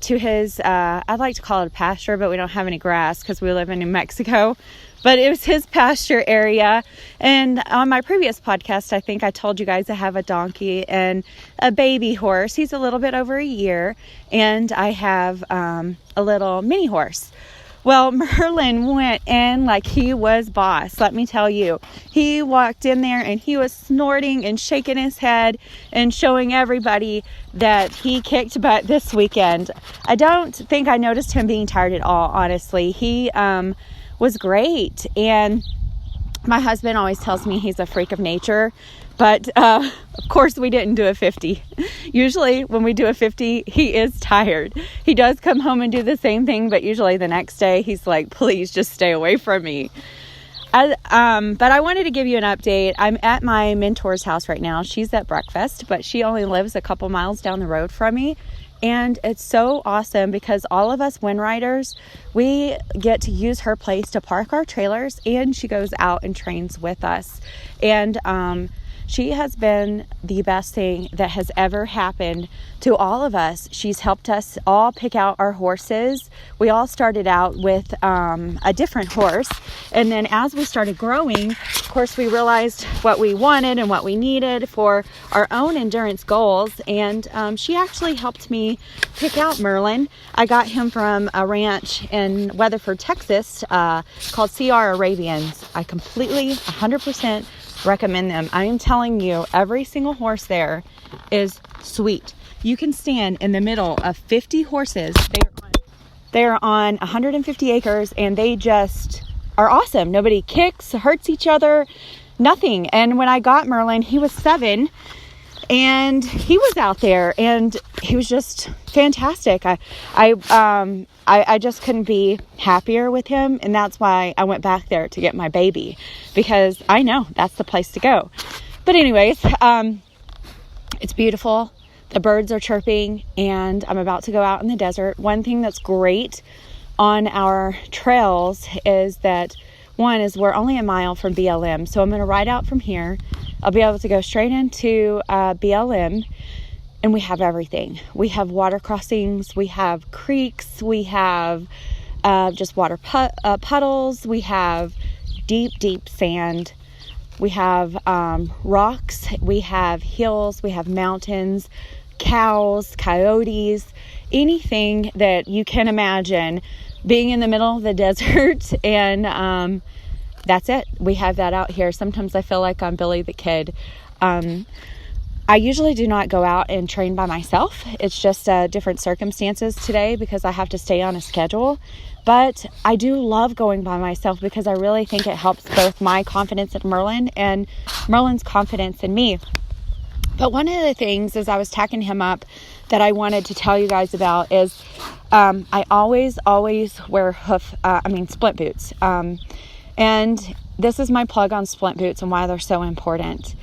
to his, I'd like to call it a pasture, but we don't have any grass because we live in New Mexico. But it was his pasture area. And on my previous podcast, I think I told you guys I have a donkey and a baby horse. He's a little bit over a year. And I have a little mini horse. Well, Merlin went in like he was boss, let me tell you. He walked in there and he was snorting and shaking his head and showing everybody that he kicked butt this weekend. I don't think I noticed him being tired at all, honestly. He was great. And My husband always tells me he's a freak of nature, but of course we didn't do a 50. Usually when we do a 50, he is tired. He does come home and do the same thing, but usually the next day he's like, please just stay away from me. But I wanted to give you an update. I'm at my mentor's house right now. She's at breakfast, but she only lives a couple miles down the road from me. And it's so awesome because all of us wind riders, we get to use her place to park our trailers, and she goes out and trains with us. And she has been the best thing that has ever happened to all of us. She's helped us all pick out our horses. We all started out with a different horse. And then as we started growing, of course, we realized what we wanted and what we needed for our own endurance goals. And she actually helped me pick out Merlin. I got him from a ranch in Weatherford, Texas, called CR Arabians. I completely, 100% recommend them. I am telling you, every single horse there is sweet. You can stand in the middle of 50 horses. They're on 150 acres, and they just are awesome. Nobody kicks, hurts each other, nothing. And when I got Merlin, he was 7, and he was out there, and he was just fantastic. I just couldn't be happier with him, and that's why I went back there to get my baby, because I know that's the place to go. But anyways, it's beautiful. The birds are chirping, and I'm about to go out in the desert. One thing that's great on our trails is that, one is we're only a mile from BLM, so I'm going to ride out from here. I'll be able to go straight into BLM, and we have everything. We have water crossings, we have creeks, we have just water puddles, we have deep sand, we have rocks, we have hills, we have mountains, cows, coyotes, anything that you can imagine being in the middle of the desert. And that's it. We have that out here. Sometimes I feel like I'm Billy the Kid. I usually do not go out and train by myself. It's just different circumstances today because I have to stay on a schedule. But I do love going by myself because I really think it helps both my confidence in Merlin and Merlin's confidence in me. But one of the things as I was tacking him up that I wanted to tell you guys about is I always wear splint boots. And this is my plug on splint boots and why they're so important.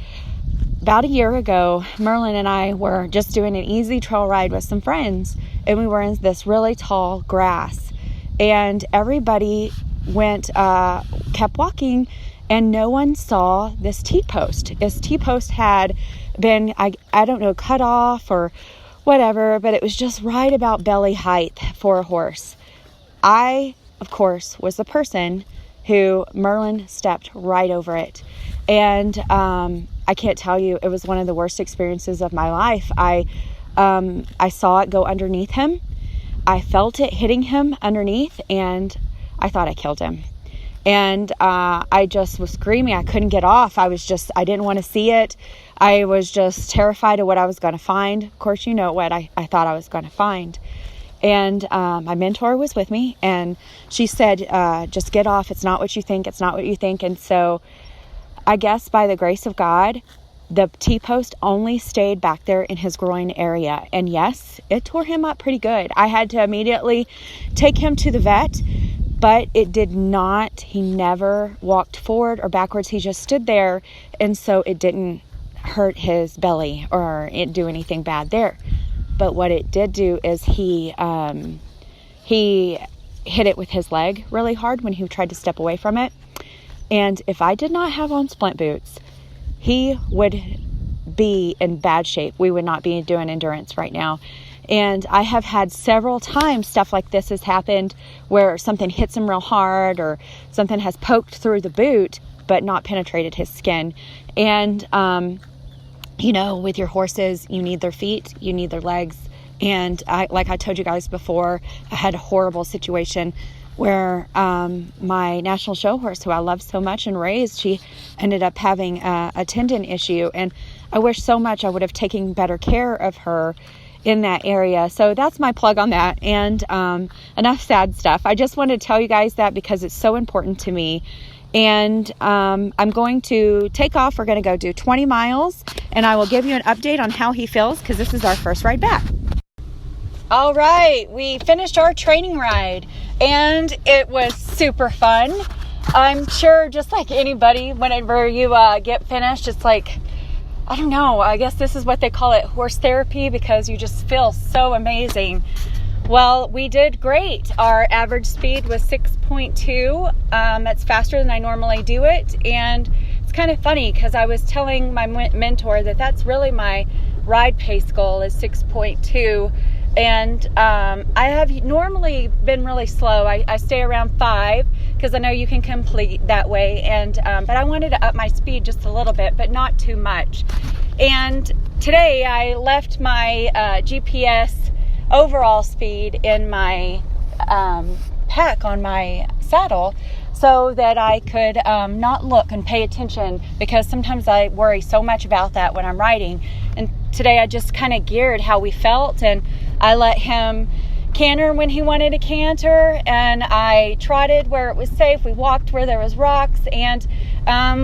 About a year ago, Merlin and I were just doing an easy trail ride with some friends, and we were in this really tall grass, and everybody kept walking, and no one saw this T-post. This T-post had been, I don't know, cut off or whatever, but it was just right about belly height for a horse. I, of course, was the person who Merlin stepped right over it. And I can't tell you, it was one of the worst experiences of my life. I saw it go underneath him. I felt it hitting him underneath, and I thought I killed him. And I just was screaming. I couldn't get off. I didn't want to see it. I was just terrified of what I was going to find. Of course, you know what I thought I was going to find. And my mentor was with me, and she said, just get off. It's not what you think. It's not what you think. And so I guess by the grace of God, the T-post only stayed back there in his groin area. And yes, it tore him up pretty good. I had to immediately take him to the vet, but it did not. He never walked forward or backwards. He just stood there. And so it didn't hurt his belly or it do anything bad there. But what it did do is he hit it with his leg really hard when he tried to step away from it. And if I did not have on splint boots, he would be in bad shape. We would not be doing endurance right now. And I have had several times stuff like this has happened where something hits him real hard or something has poked through the boot but not penetrated his skin. And, with your horses, you need their feet, you need their legs. And like I told you guys before, I had a horrible situation where my national show horse, who I love so much and raised, she ended up having a tendon issue. And I wish so much I would have taken better care of her in that area. So that's my plug on that. And enough sad stuff. I just wanted to tell you guys that because it's so important to me. and I'm going to take off. We're going to go do 20 miles, and I will give you an update on how he feels because this is our first ride back. All right, we finished our training ride, and it was super fun. I'm sure just like anybody, whenever you get finished, it's like, I don't know, I guess this is what they call it, horse therapy, because you just feel so amazing. Well, we did great. Our average speed was 6.2. That's faster than I normally do it. And it's kind of funny because I was telling my mentor that that's really my ride pace goal is 6.2. And I have normally been really slow. I stay around 5 because I know you can complete that way. And but I wanted to up my speed just a little bit, but not too much. And today I left my GPS overall speed in my pack on my saddle so that I could not look and pay attention, because sometimes I worry so much about that when I'm riding. And today I just kind of geared how we felt, and I let him canter when he wanted to canter, and I trotted where it was safe. We walked where there was rocks, and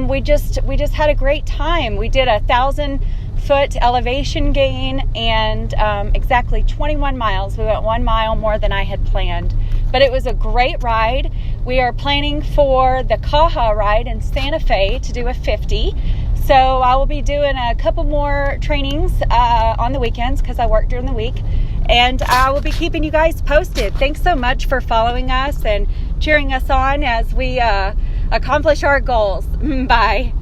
we just had a great time. We did 1,000-foot elevation gain and exactly 21 miles. We went 1 mile more than I had planned, but it was a great ride. We are planning for the Caja ride in Santa Fe to do a 50. So I will be doing a couple more trainings on the weekends because I work during the week, and I will be keeping you guys posted. Thanks so much for following us and cheering us on as we accomplish our goals. Bye.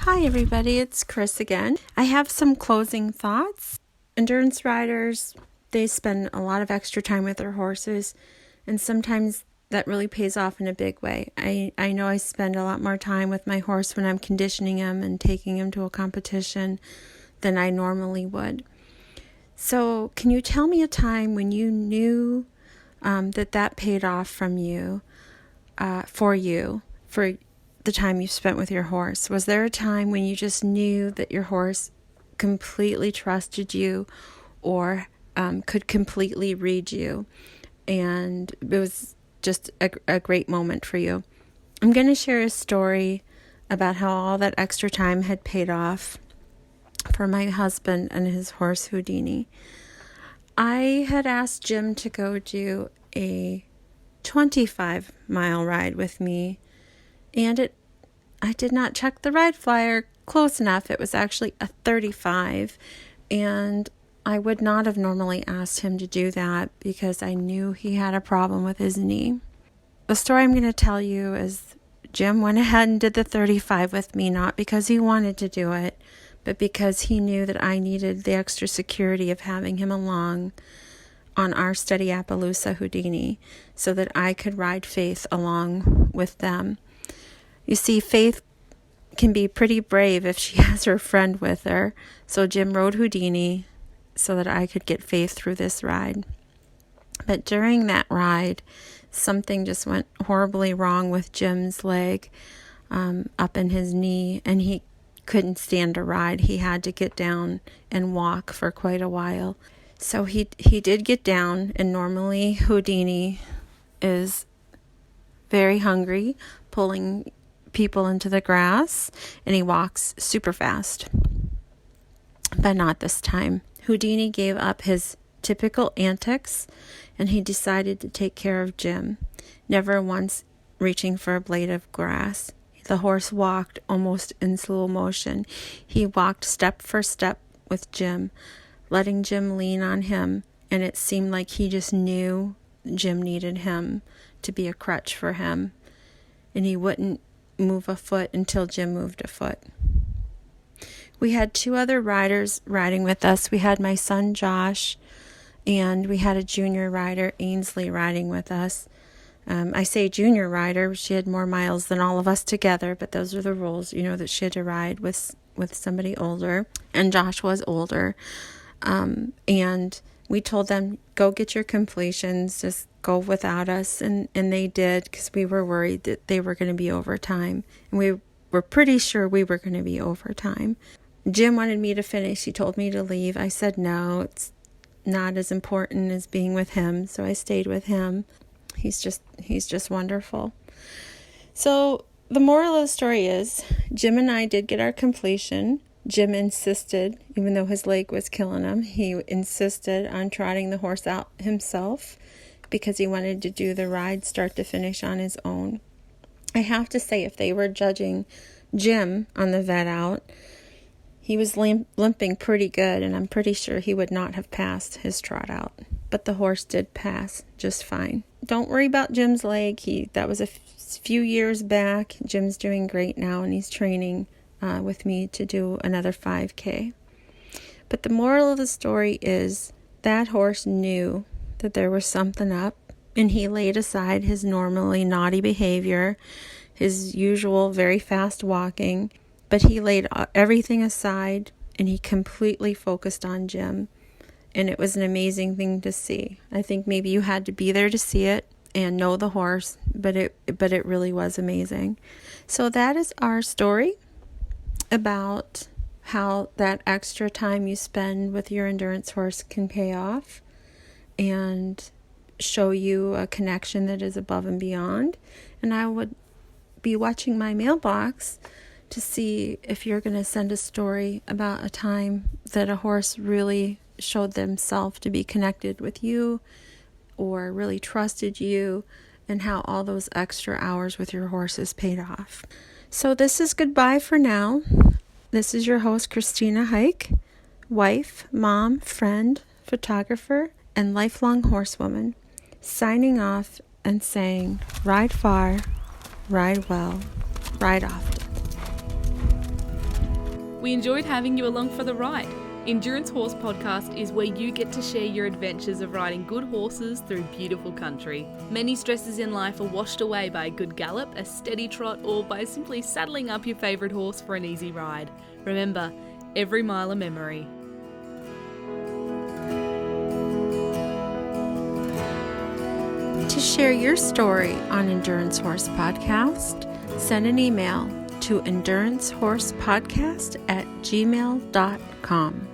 Hi everybody, it's Chris again. I have some closing thoughts. Endurance riders, they spend a lot of extra time with their horses, and sometimes that really pays off in a big way. I know I spend a lot more time with my horse when I'm conditioning him and taking him to a competition than I normally would. So can you tell me a time when you knew that paid off from you, for the time you spent with your horse? Was there a time when you just knew that your horse completely trusted you or could completely read you, and it was just a great moment for you? I'm going to share a story about how all that extra time had paid off for my husband and his horse Houdini. I had asked Jim to go do a 25-mile ride with me, and I did not check the ride flyer close enough. It was actually a 35, and I would not have normally asked him to do that because I knew he had a problem with his knee. The story I'm going to tell you is Jim went ahead and did the 35 with me, not because he wanted to do it, but because he knew that I needed the extra security of having him along on our steady Appaloosa Houdini so that I could ride Faith along with them. You see, Faith can be pretty brave if she has her friend with her, so Jim rode Houdini so that I could get Faith through this ride. But during that ride, something just went horribly wrong with Jim's leg, up in his knee, and he couldn't stand to ride. He had to get down and walk for quite a while. So he did get down, and normally Houdini is very hungry, pulling people into the grass, and he walks super fast. But not this time. Houdini gave up his typical antics, and he decided to take care of Jim, never once reaching for a blade of grass. The horse walked almost in slow motion. He walked step for step with Jim, letting Jim lean on him, and it seemed like he just knew Jim needed him to be a crutch for him, and he wouldn't move a foot until Jim moved a foot. We had 2 other riders riding with us. We had my son Josh, and we had a junior rider, Ainsley, riding with us. I say junior rider, she had more miles than all of us together, but those are the rules, that she had to ride with somebody older, and Josh was older. And we told them, go get your completions, just go without us, and they did, because we were worried that they were going to be overtime, and we were pretty sure we were going to be overtime. Jim wanted me to finish. He told me to leave. I said no, it's not as important as being with him, so I stayed with him. He's just wonderful. So the moral of the story is Jim and I did get our completion. Jim insisted, even though his leg was killing him, he insisted on trotting the horse out himself because he wanted to do the ride start to finish on his own. I have to say, if they were judging Jim on the vet out, he was limping pretty good, and I'm pretty sure he would not have passed his trot out. But the horse did pass just fine. Don't worry about Jim's leg. That was a few years back. Jim's doing great now, and he's training with me to do another 5K. But the moral of the story is that horse knew that there was something up, and he laid aside his normally naughty behavior, his usual very fast walking, but he laid everything aside and he completely focused on Jim. And it was an amazing thing to see. I think maybe you had to be there to see it and know the horse, but it really was amazing. So that is our story about how that extra time you spend with your endurance horse can pay off and show you a connection that is above and beyond. And I would be watching my mailbox to see if you're going to send a story about a time that a horse really showed themselves to be connected with you or really trusted you, and how all those extra hours with your horses paid off. So this is goodbye for now. This is your host, Christina Hike, wife, mom, friend, photographer, and lifelong horsewoman, signing off and saying, ride far, ride well, ride often. We enjoyed having you along for the ride. Endurance Horse Podcast is where you get to share your adventures of riding good horses through beautiful country. Many stresses in life are washed away by a good gallop, a steady trot, or by simply saddling up your favourite horse for an easy ride. Remember, every mile a memory. To share your story on Endurance Horse Podcast, send an email to endurancehorsepodcast@gmail.com.